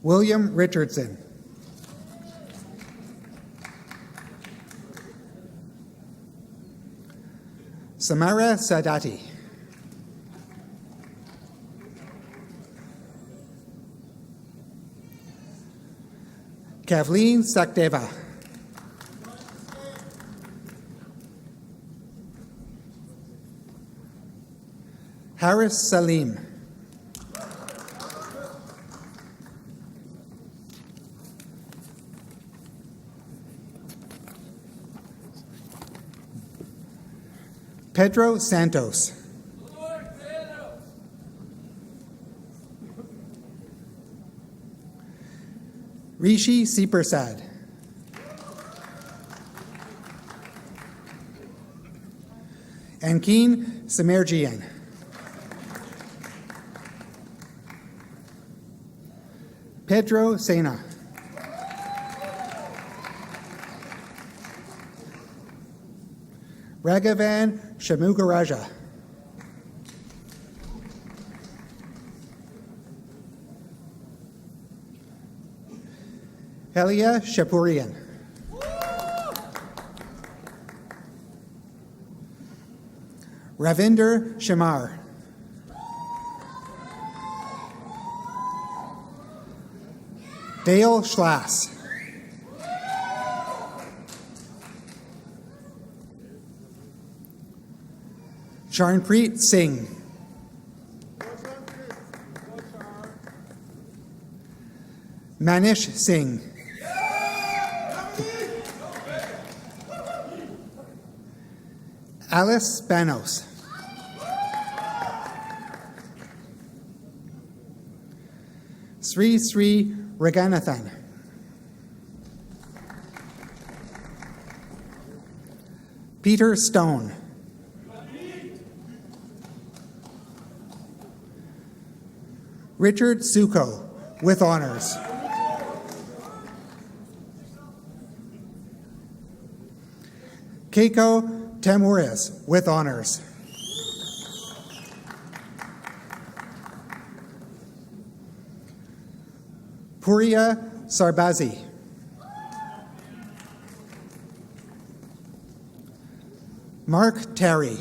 William Richardson. Samara Sadati. Kavleen Sakdeva. Haris Salim. Pedro Santos. Rishi Sipersad. Ankeen Samerjian. Pedro Sena. Raghavan Shamugaraja. Helia Shapurian. Ravinder Shamar. Dale Schlass. Sharnpreet Singh. Manish Singh. Alice Banos. Sri Sri Raganathan. Peter Stone. Richard Suko, with honors. Keiko Tamurias, with honors. Puria Sarbazi. Mark Terry.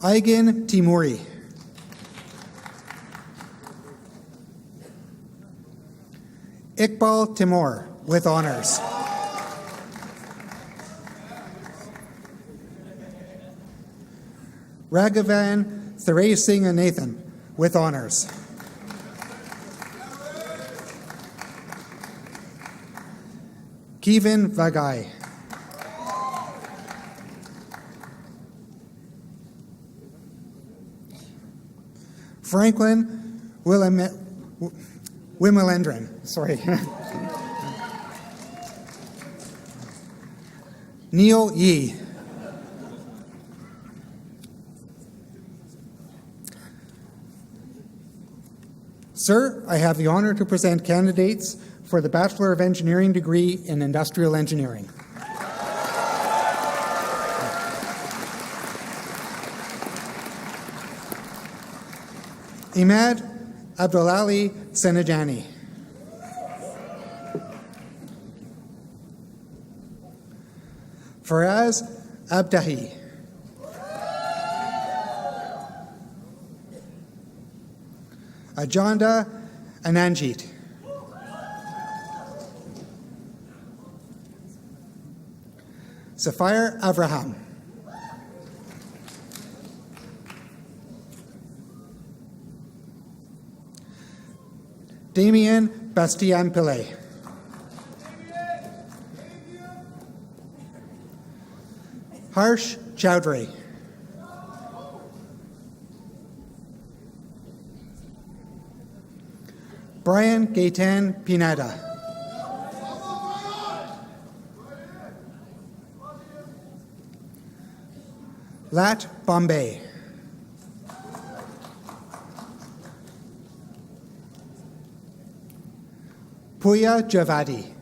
Aigen Timuri. Iqbal Timur, with honors. Raghavan Therese Singh Nathan, with honors. Kevin Vagai. Franklin Wimelendran, sorry. Neil Yee. Sir, I have the honor to present candidates for the Bachelor of Engineering degree in Industrial Engineering. Imad Abdulali Senajani. Faraz Abdahi. Ajanda Ananjit. Sapphire Avraham. Damien Bastian Pillay. Harsh Chowdhury. Brian Gaitan Pineda. Lat Bombay. Puya Javadi.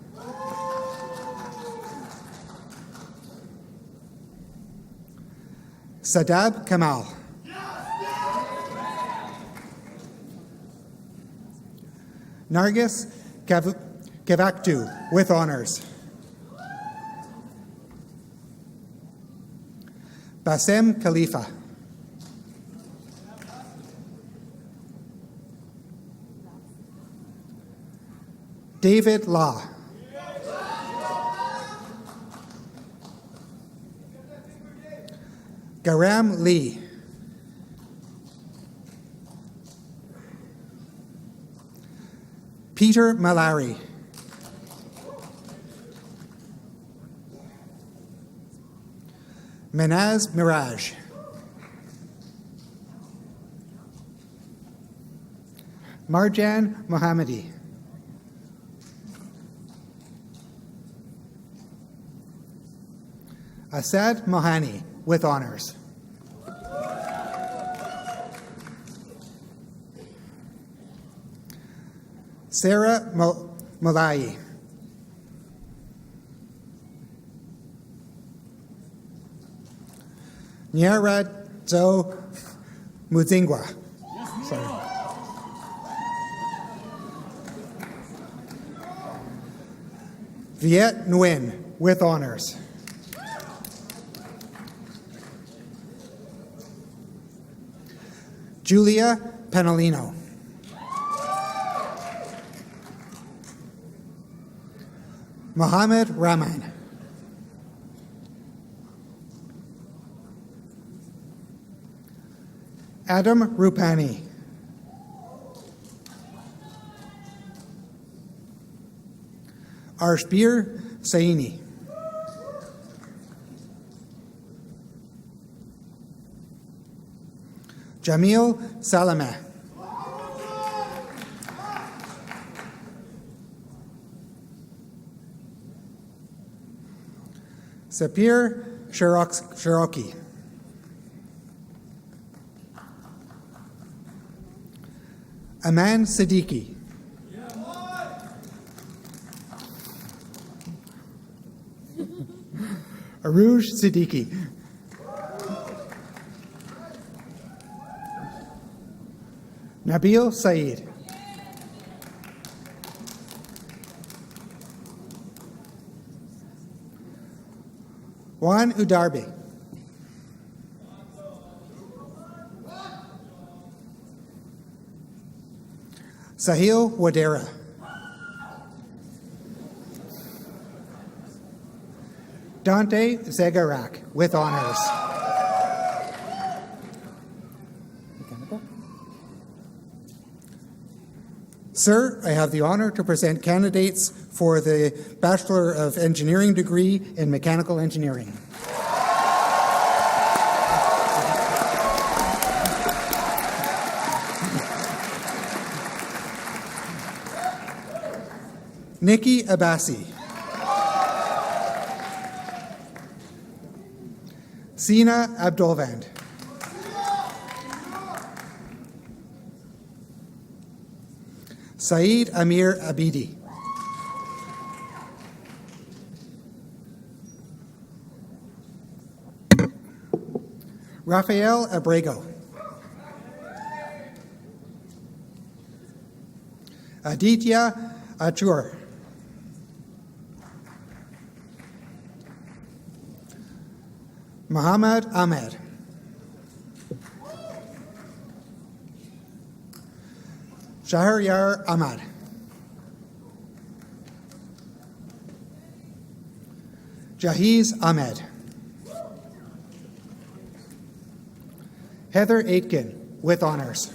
Sadab Kamal. Nargis Kavaktu, with honors. Bassem Khalifa. David Law. Garam Lee. Peter Malari. Manaz Miraj. Marjan Mohammadi. Asad Mohani, with honors. Sarah Malai. Nyarad Zo Muzingwa. Sorry. Viet Nguyen with honors. Julia Penalino. Mohammed Rahman. Adam Rupani. Arshbir Saini. Jamil Salameh. Sapir Shiroki. Aman Siddiqui. Aruj Siddiqui. Nabil Saeed. Juan Udarbi. Sahil Wadera. Dante Zegarak with honors. Sir, I have the honor to present candidates for the Bachelor of Engineering degree in Mechanical Engineering. Nikki Abassi. Sina Abdolvand. Saeed Amir Abidi. Rafael Abrego. Aditya Achur. Muhammad Ahmed. Shahriyar Ahmad. Jahiz Ahmed. Heather Aitken with honors.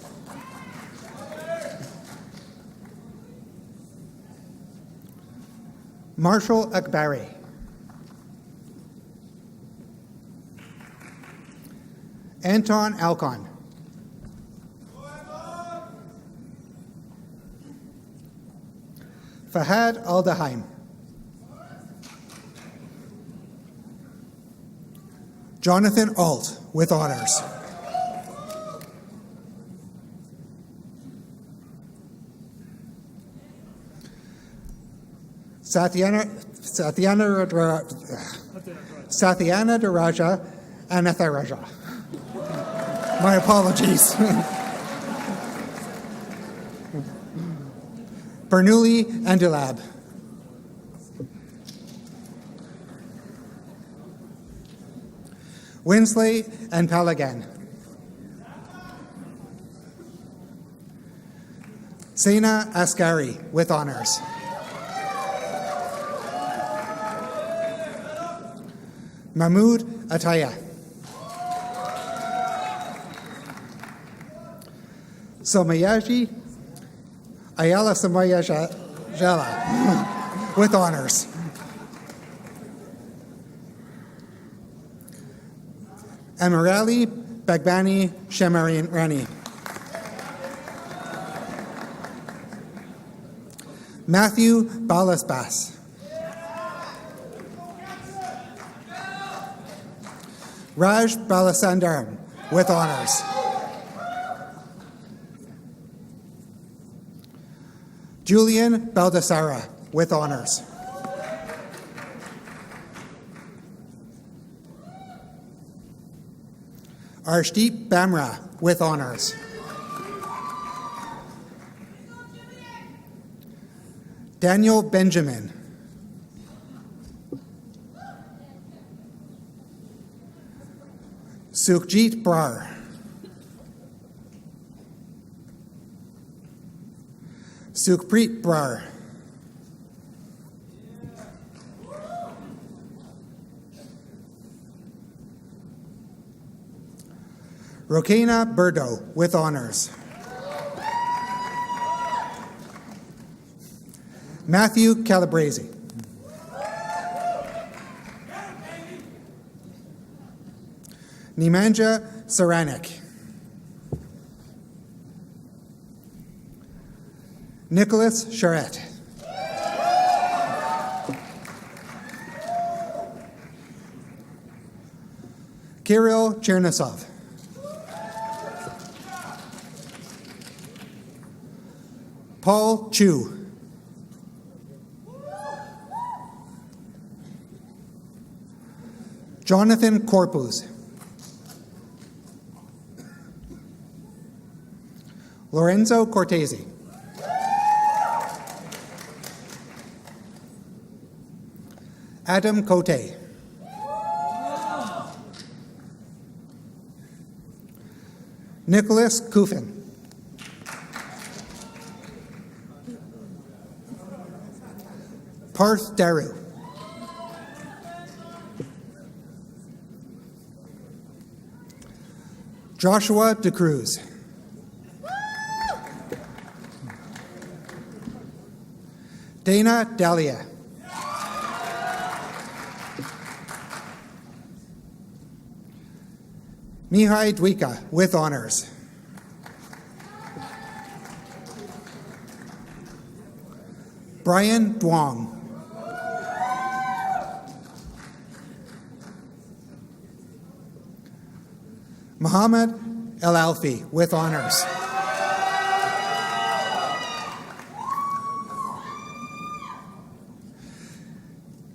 Marshall Akbari. Anton Alcon. Fahad Aldaheim. Jonathan Alt with honors. Satyana Daraja Anatharaja. My apologies. Bernoulli Andulab. Winsley and Palagan. Sena Askari with honors. Mahmoud Ataya. Somayaji Ayala Somayajala with honors. Amirali Bagbani Shemarani. Matthew Balasbas. Raj Balasandaram with honors. Julian Baldassara, with honors. Arshdeep Bamra, with honors. Daniel Benjamin. Sukhjit Brar. Sukhpreet Brar. Rokena Burdo, with honors. Matthew Calabresi. Nemanja Saranik. Nicholas Charette. Kirill Chernysov. Paul Chu. Jonathan Corpus. Lorenzo Cortese. Adam Cote. Nicholas Kufin. Parth Daru. Joshua DeCruz. Dana Dahlia. Mihai Dwika, with honors. Brian Duong. Muhammad El Alfi, with honors.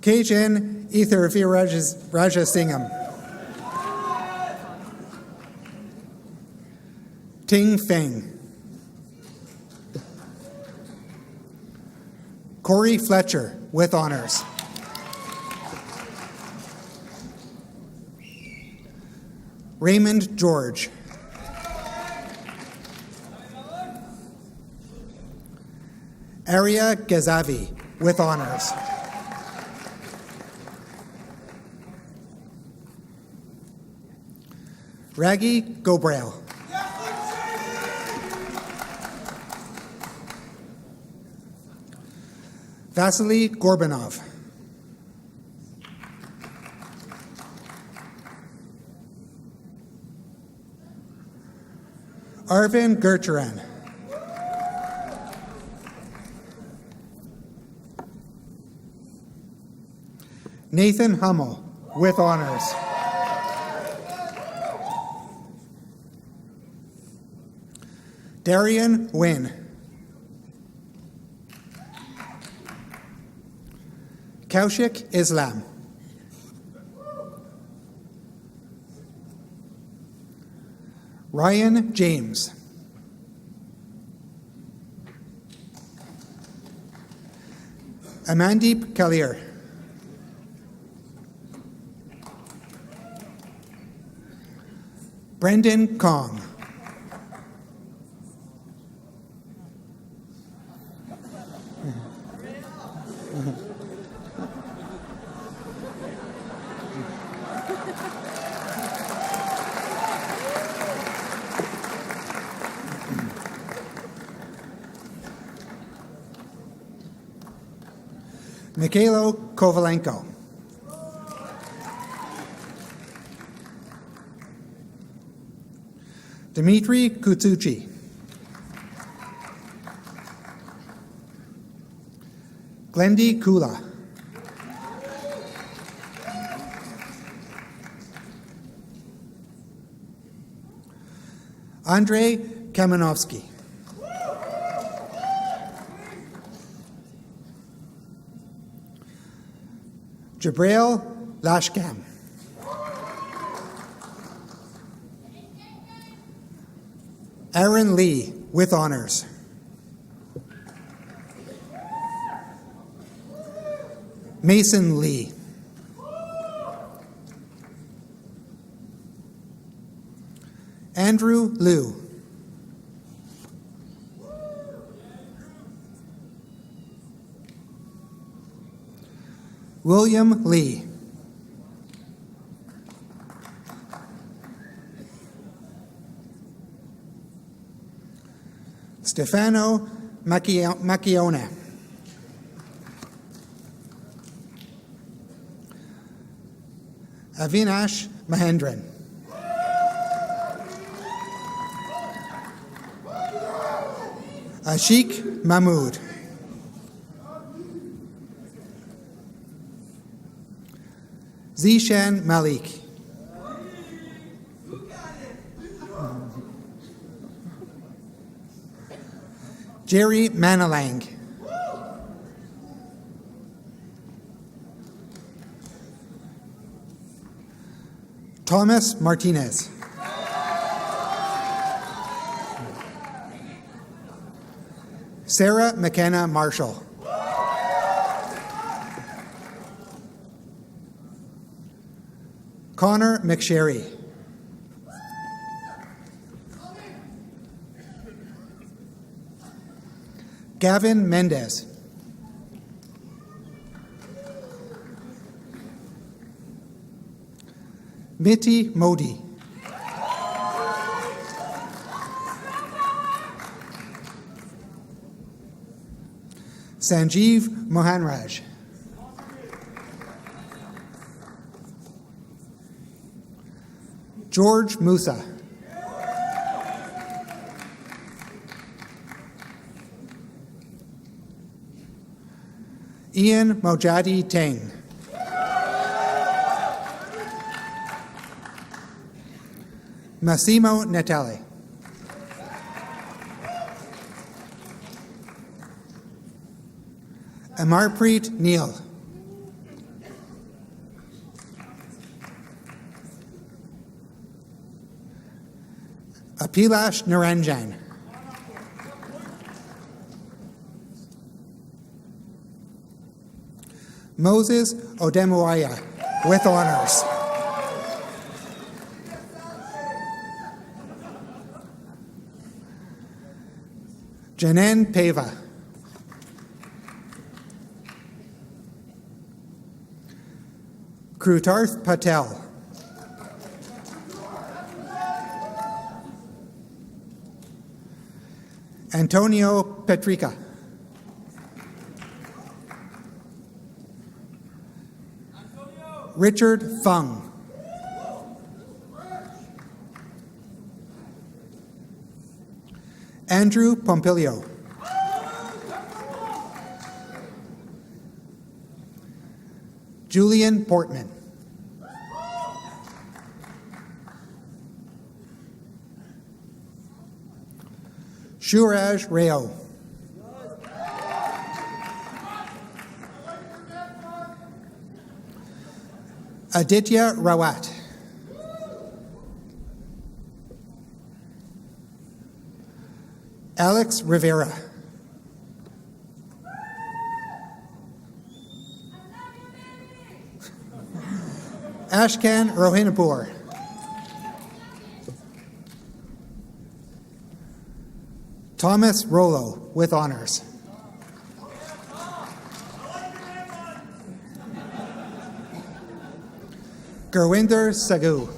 Kajan Ethervi Rajasingham. Ting Feng. Corey Fletcher, with honors. Raymond George. Arya Gazavi, with honors. Raggy Gobrail. Vasily Gorbanov. Arvin Gercharan. Nathan Hummel, with honors. Darian Wynn. Kaushik Islam. Ryan James. Amandeep Kalir. Brendan Kong. Mikhailo Kovalenko. Dmitry Kutsuchi. Glendy Kula. Andrei Kamenovsky. Jabrail Lashkam. Aaron Lee, with honors. Mason Lee. Andrew Liu. William Lee. Stefano Macchione. Avinash Mahendran. Ashik Mahmood. Zishan Malik. Jerry Manalang. Thomas Martinez. Sarah McKenna Marshall. Connor McSherry. Gavin Mendez. Miti Modi. Sanjeev Mohanraj. George Musa. Ian Mojadi Teng. Massimo Natali. Amarpreet Neal. Apilash Naranjan. Moses Odemuaya, with honors. Janan Peva. Krutarth Patel. Antonio Petrica. Richard Fung. Andrew Pompilio. Julian Portman. Shuraj Rao. Aditya Rawat. Alex Rivera. Ashkan Rohinapur. Thomas Rollo, with honors. Gurwinder Sagu.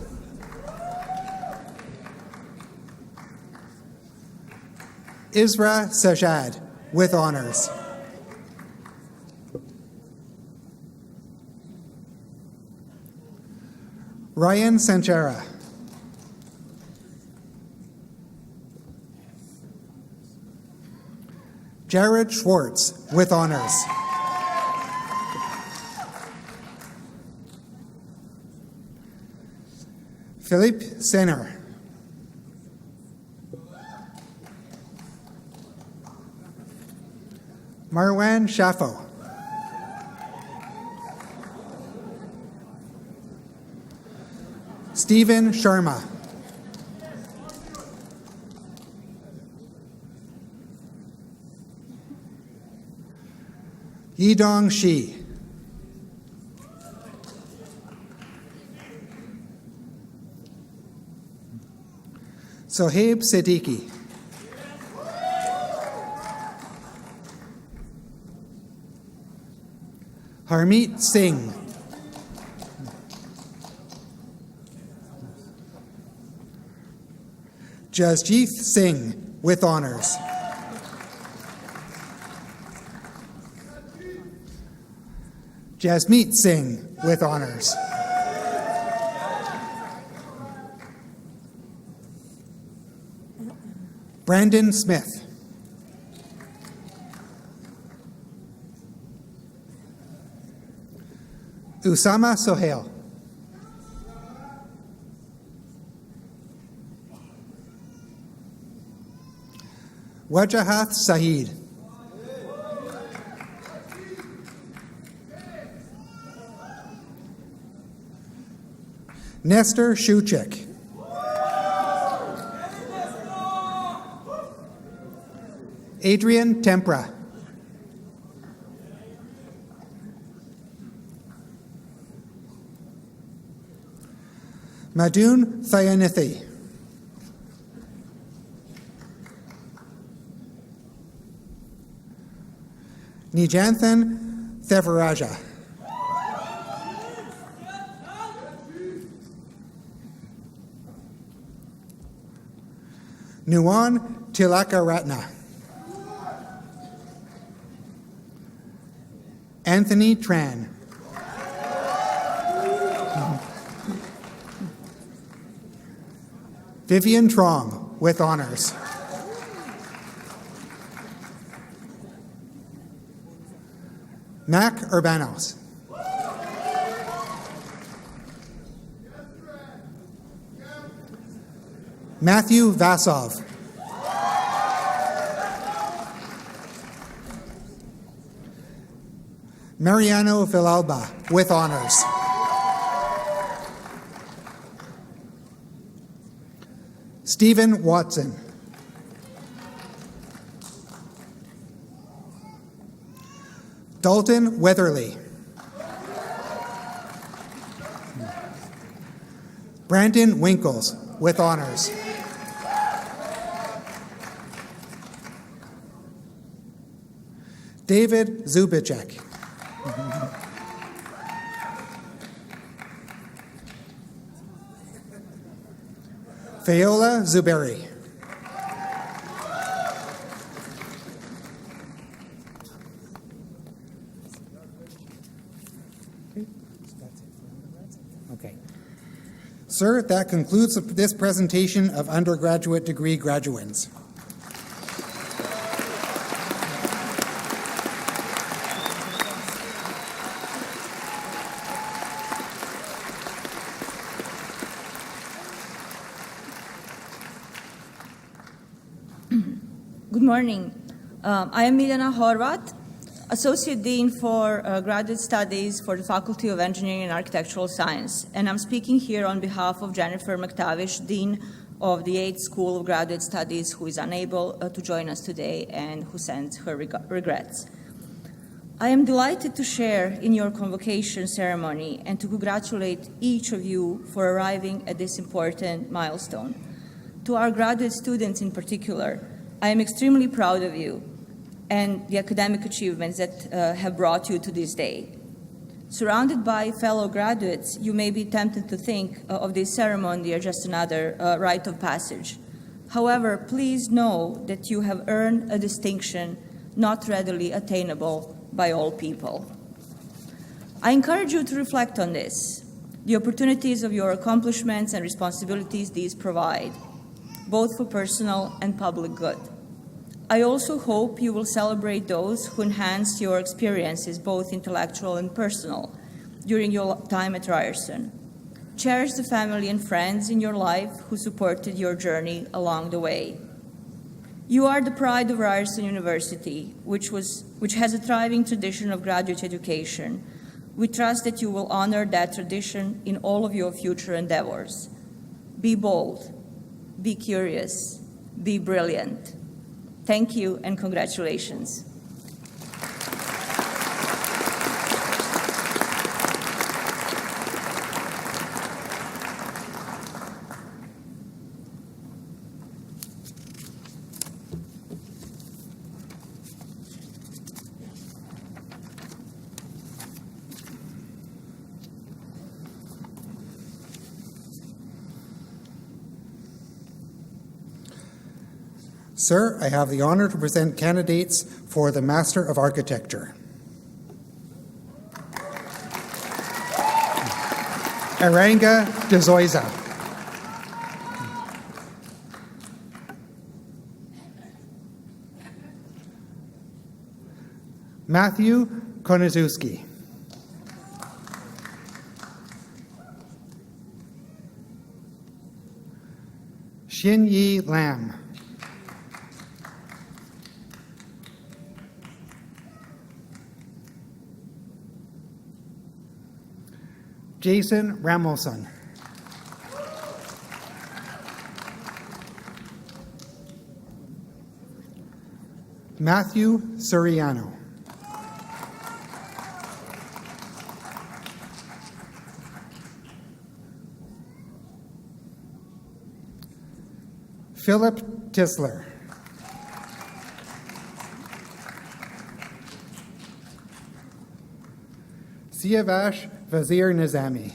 Isra Sajad, with honors. Ryan Sanchera. Jared Schwartz, with honors. Philippe Senner. Marwan Shafo. Stephen Sharma. Yidong Shi. Sohaib Siddiqui. Harmeet Singh. Jasjeet Singh with honors. Jasmeet Singh with honors. Brandon Smith. Usama Sohail. Wajahat Saeed. Nestor Shuchik. Adrian Tempra. Madun Thayanithi. Nijanthan Thevaraja. Nuwan Tilakaratna. Anthony Tran. Vivian Trong with honors. Mac Urbanos. Matthew Vasov. Mariano Villalba with honors. Stephen Watson. Dalton Weatherly. Brandon Winkles with honors. David Zubicek. Fayola Zuberi. Okay. Sir, that concludes this presentation of undergraduate degree graduands. Good morning. I am Milena Horvat, Associate Dean for Graduate Studies for the Faculty of Engineering and Architectural Science, and I'm speaking here on behalf of Jennifer McTavish, Dean of the 8th School of Graduate Studies, who is unable to join us today and who sends her regrets. I am delighted to share in your convocation ceremony and to congratulate each of you for arriving at this important milestone. To our graduate students in particular, I am extremely proud of you and the academic achievements that have brought you to this day. Surrounded by fellow graduates, you may be tempted to think of this ceremony as just another rite of passage. However, please know that you have earned a distinction not readily attainable by all people. I encourage you to reflect on this, the opportunities of your accomplishments and responsibilities these provide, both for personal and public good. I also hope you will celebrate those who enhanced your experiences, both intellectual and personal, during your time at Ryerson. Cherish the family and friends in your life who supported your journey along the way. You are the pride of Ryerson University, which has a thriving tradition of graduate education. We trust that you will honor that tradition in all of your future endeavors. Be bold, be curious, be brilliant. Thank you and congratulations. Sir, I have the honor to present candidates for the Master of Architecture. Aranga de Zoiza. Matthew Konazuski. Xin Yi Lam. Jason Ramelson. Matthew Suriano. Philip Tisler. Siavash Vazir Nizami.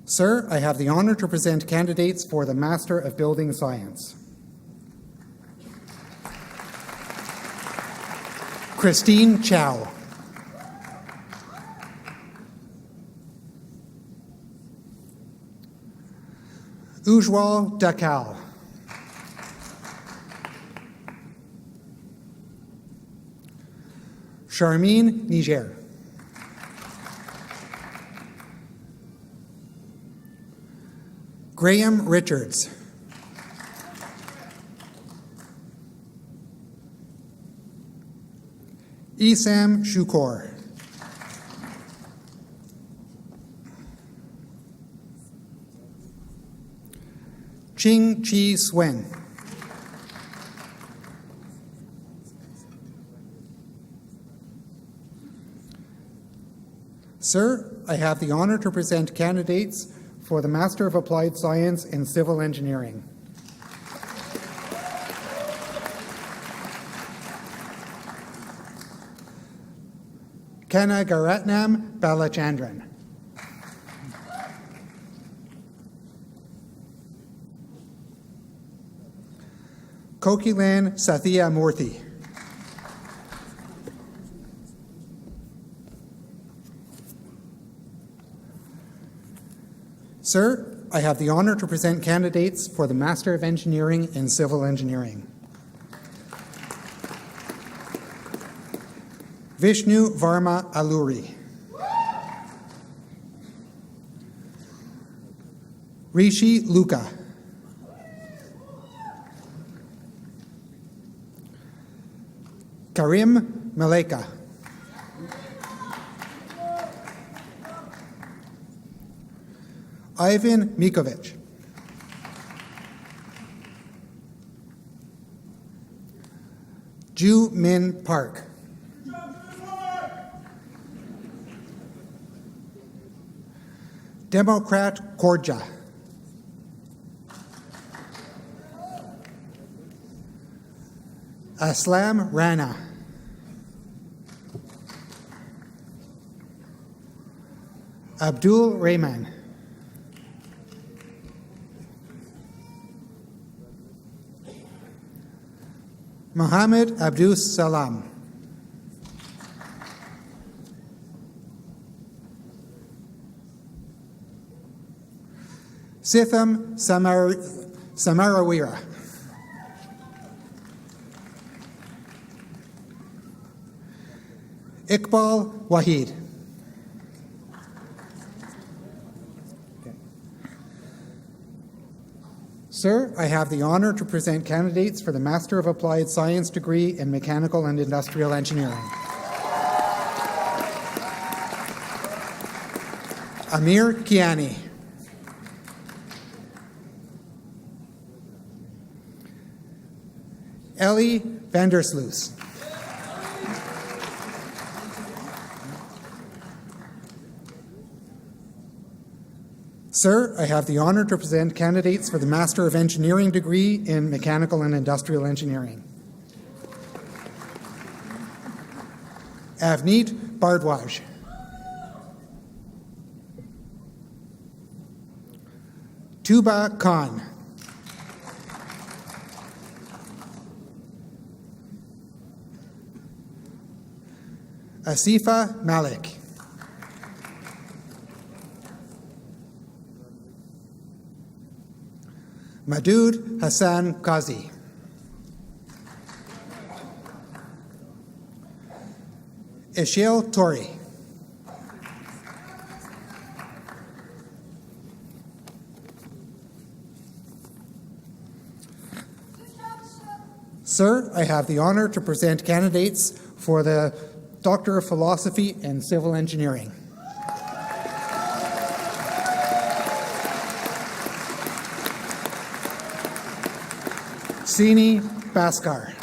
Sir, I have the honor to present candidates for the Master of Building Science. Christine Chow. Ujwal Dakal. Charmine Niger. Graham Richards. Isam Shukor. Ching Chi Swen. Sir, I have the honor to present candidates for the Master of Applied Science in Civil Engineering. Kanagaratnam Balachandran. Kokilan Sathya Murthy. Sir, I have the honor to present candidates for the Master of Engineering in Civil Engineering. Vishnu Varma Alluri. Rishi Luka. Karim Maleka. Ivan Mikovic. Ju Min Park. Democrat Korja. Aslam Rana. Abdul Rahman. Mohammed Abdus Salam. Sitham Samarawira. Iqbal Wahid. Sir, I have the honor to present candidates for the Master of Applied Science degree in Mechanical and Industrial Engineering. Amir Kiani. Ellie Vandersloos. Sir, I have the honor to present candidates for the Master of Engineering degree in Mechanical and Industrial Engineering. Avneet Bardwaj. Tuba Khan. Asifa Malik. Madood Hassan Qazi. Ishil Tori. Sir, I have the honor to present candidates for the Doctor of Philosophy in Civil Engineering. Sini Bhaskar.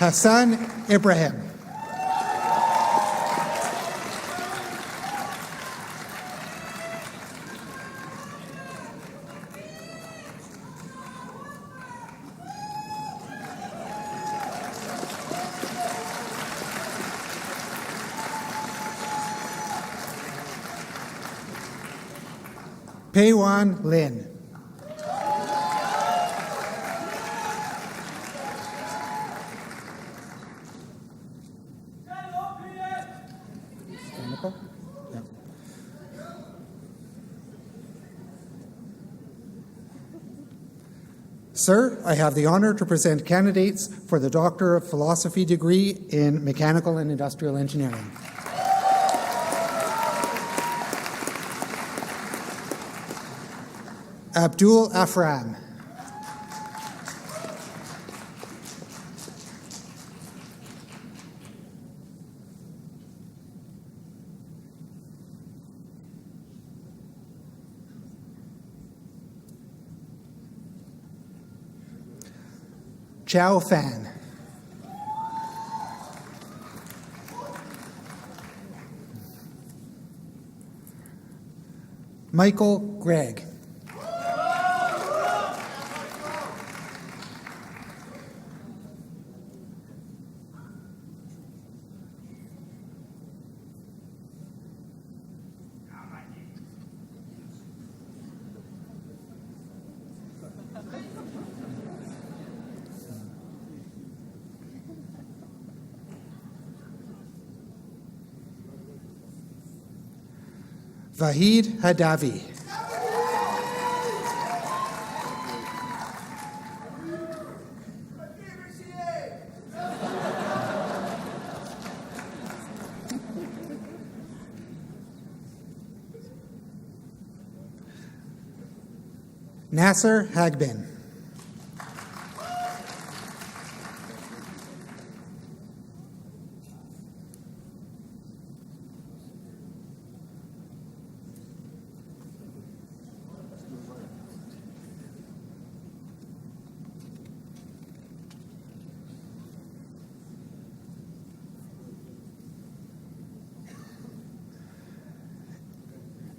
Hassan Ibrahim. Peiwan Lin. Sir, I have the honor to present candidates for the Doctor of Philosophy degree in Mechanical and Industrial Engineering. Abdul Afram. Chao Fan. Michael Gregg. Vahid Hadavi. Nasser Hagbin.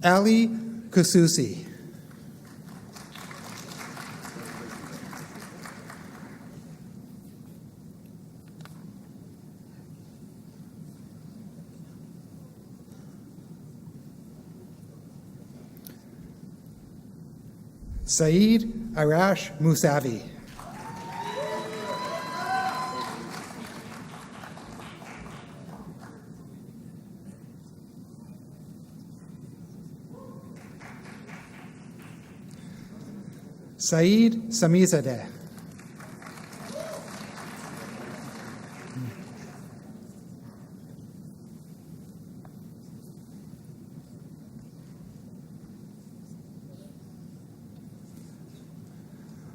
Ali Kususi. Saeed Arash Musavi. Saeed Samizadeh.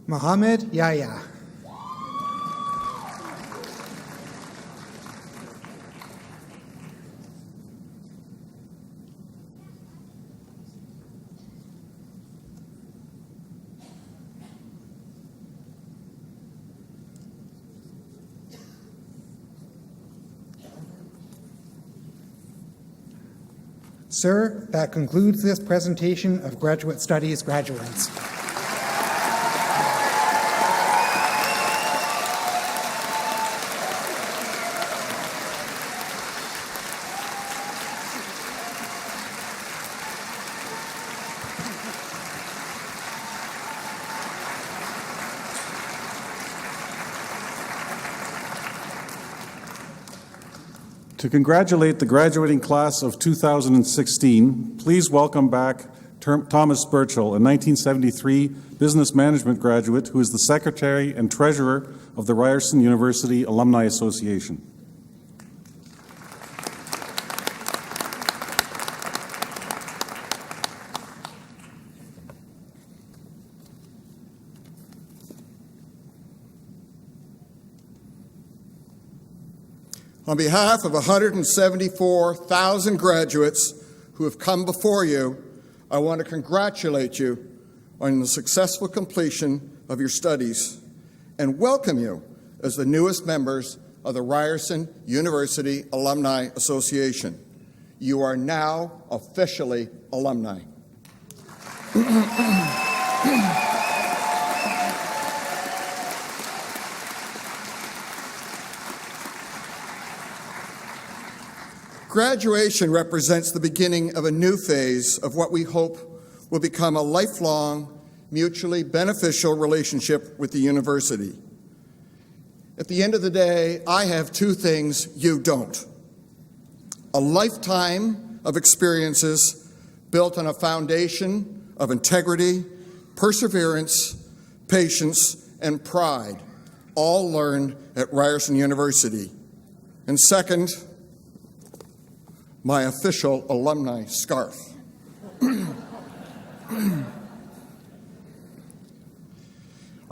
Mohammed Yahya. Sir, that concludes this presentation of Graduate Studies graduates. To congratulate the graduating class of 2016, please welcome back Thomas Birchall, a 1973 business management graduate who is the Secretary and Treasurer of the Ryerson University Alumni Association. On behalf of 174,000 graduates who have come before you, I want to congratulate you on the successful completion of your studies and welcome you as the newest members of the Ryerson University Alumni Association. You are now officially alumni. Graduation represents the beginning of a new phase of what we hope will become a lifelong, mutually beneficial relationship with the university. At the end of the day, I have two things you don't: a lifetime of experiences built on a foundation of integrity, perseverance, patience, and pride, all learned at Ryerson University. And second, my official alumni scarf.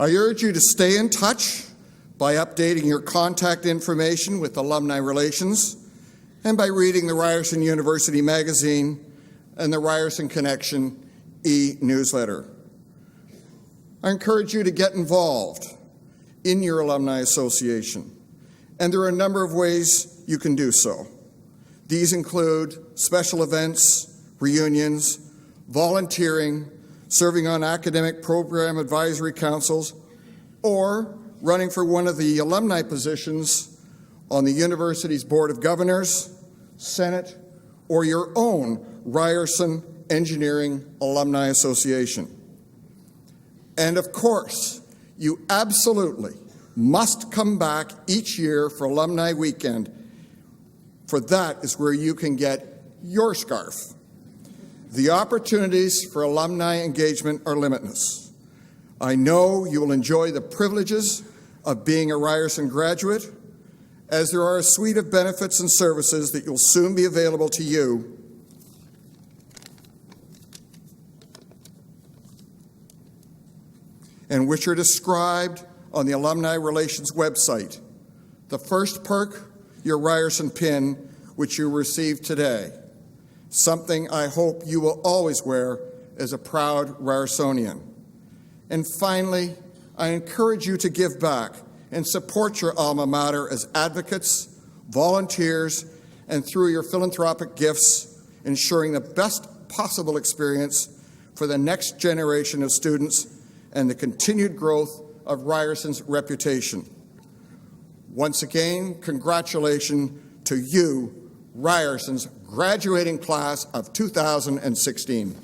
I urge you to stay in touch by updating your contact information with Alumni Relations and by reading the Ryerson University Magazine and the Ryerson Connection e-newsletter. I encourage you to get involved in your Alumni Association, and there are a number of ways you can do so. These include special events, reunions, volunteering, serving on academic program advisory councils, or running for one of the alumni positions on the university's Board of Governors, Senate, or your own Ryerson Engineering Alumni Association. And of course, you absolutely must come back each year for Alumni Weekend, for that is where you can get your scarf. The opportunities for alumni engagement are limitless. I know you will enjoy the privileges of being a Ryerson graduate, as there are a suite of benefits and services that will soon be available to you and which are described on the Alumni Relations website. The first perk, your Ryerson pin, which you received today, something I hope you will always wear as a proud Ryersonian. And finally, I encourage you to give back and support your alma mater as advocates, volunteers, and through your philanthropic gifts, ensuring the best possible experience for the next generation of students and the continued growth of Ryerson's reputation. Once again, congratulations to you, Ryerson's graduating class of 2016.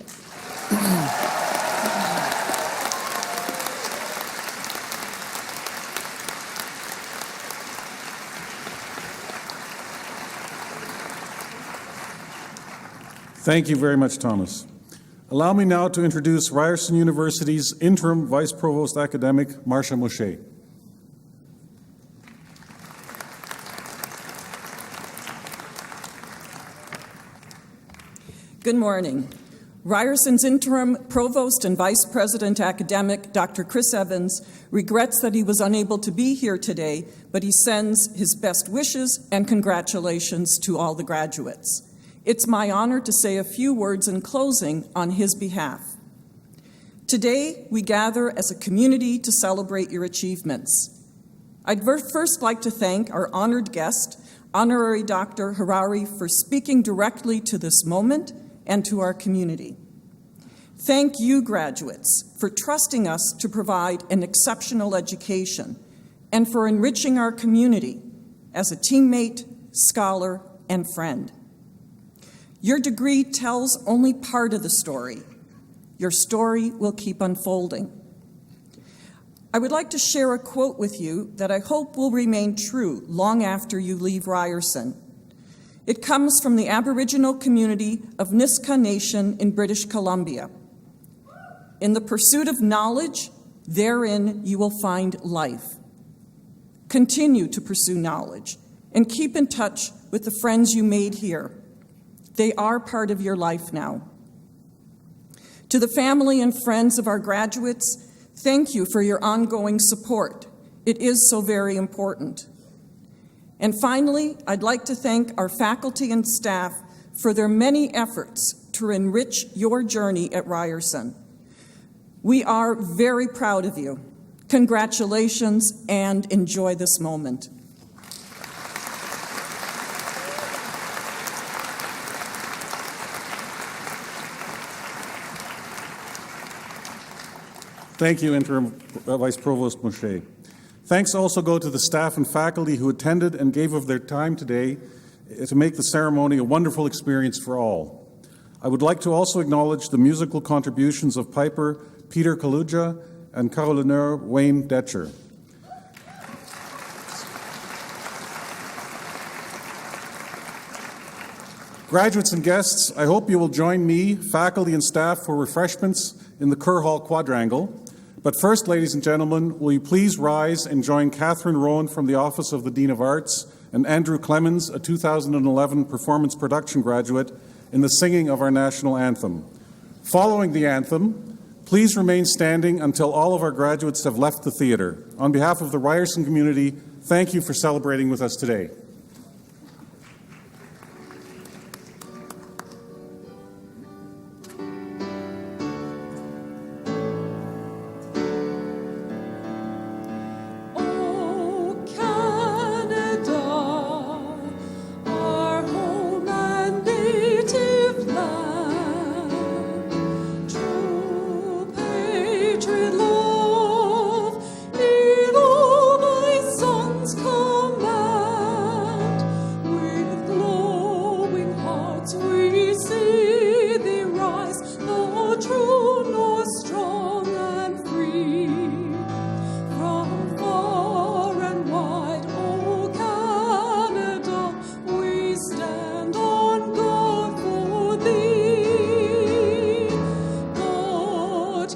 Thank you very much, Thomas. Allow me now to introduce Ryerson University's Interim Vice Provost Academic, Marcia Moshe. Good morning. Ryerson's interim provost and vice president academic, Dr. Chris Evans, regrets that he was unable to be here today, but he sends his best wishes and congratulations to all the graduates. It's my honor to say a few words in closing on his behalf. Today, we gather as a community to celebrate your achievements. I'd first like to thank our honored guest, Honorary Dr. Honorary, for speaking directly to this moment and to our community. Thank you, graduates, for trusting us to provide an exceptional education and for enriching our community as a teammate, scholar, and friend. Your degree tells only part of the story. Your story will keep unfolding. I would like to share a quote with you that I hope will remain true long after you leave Ryerson. It comes from the Aboriginal community of Nisga'a Nation in British Columbia. In the pursuit of knowledge, therein you will find life. Continue to pursue knowledge and keep in touch with the friends you made here. They are part of your life now. To the family and friends of our graduates, thank you for your ongoing support. It is so very important. And finally, I'd like to thank our faculty and staff for their many efforts to enrich your journey at Ryerson. We are very proud of you. Congratulations and enjoy this moment. Thank you, Interim Vice Provost Moshe. Thanks also go to the staff and faculty who attended and gave of their time today to make the ceremony a wonderful experience for all. I would like to also acknowledge the musical contributions of piper Peter Kaluja and carolineur Wayne Detcher. Graduates and guests, I hope you will join me, faculty and staff, for refreshments in the Kerr Hall Quadrangle. But first, ladies and gentlemen, will you please rise and join Catherine Rowan from the Office of the Dean of Arts and Andrew Clemens, a 2011 performance production graduate, in the singing of our national anthem. Following the anthem, please remain standing until all of our graduates have left the theater. On behalf of the Ryerson community, thank you for celebrating with us today.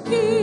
He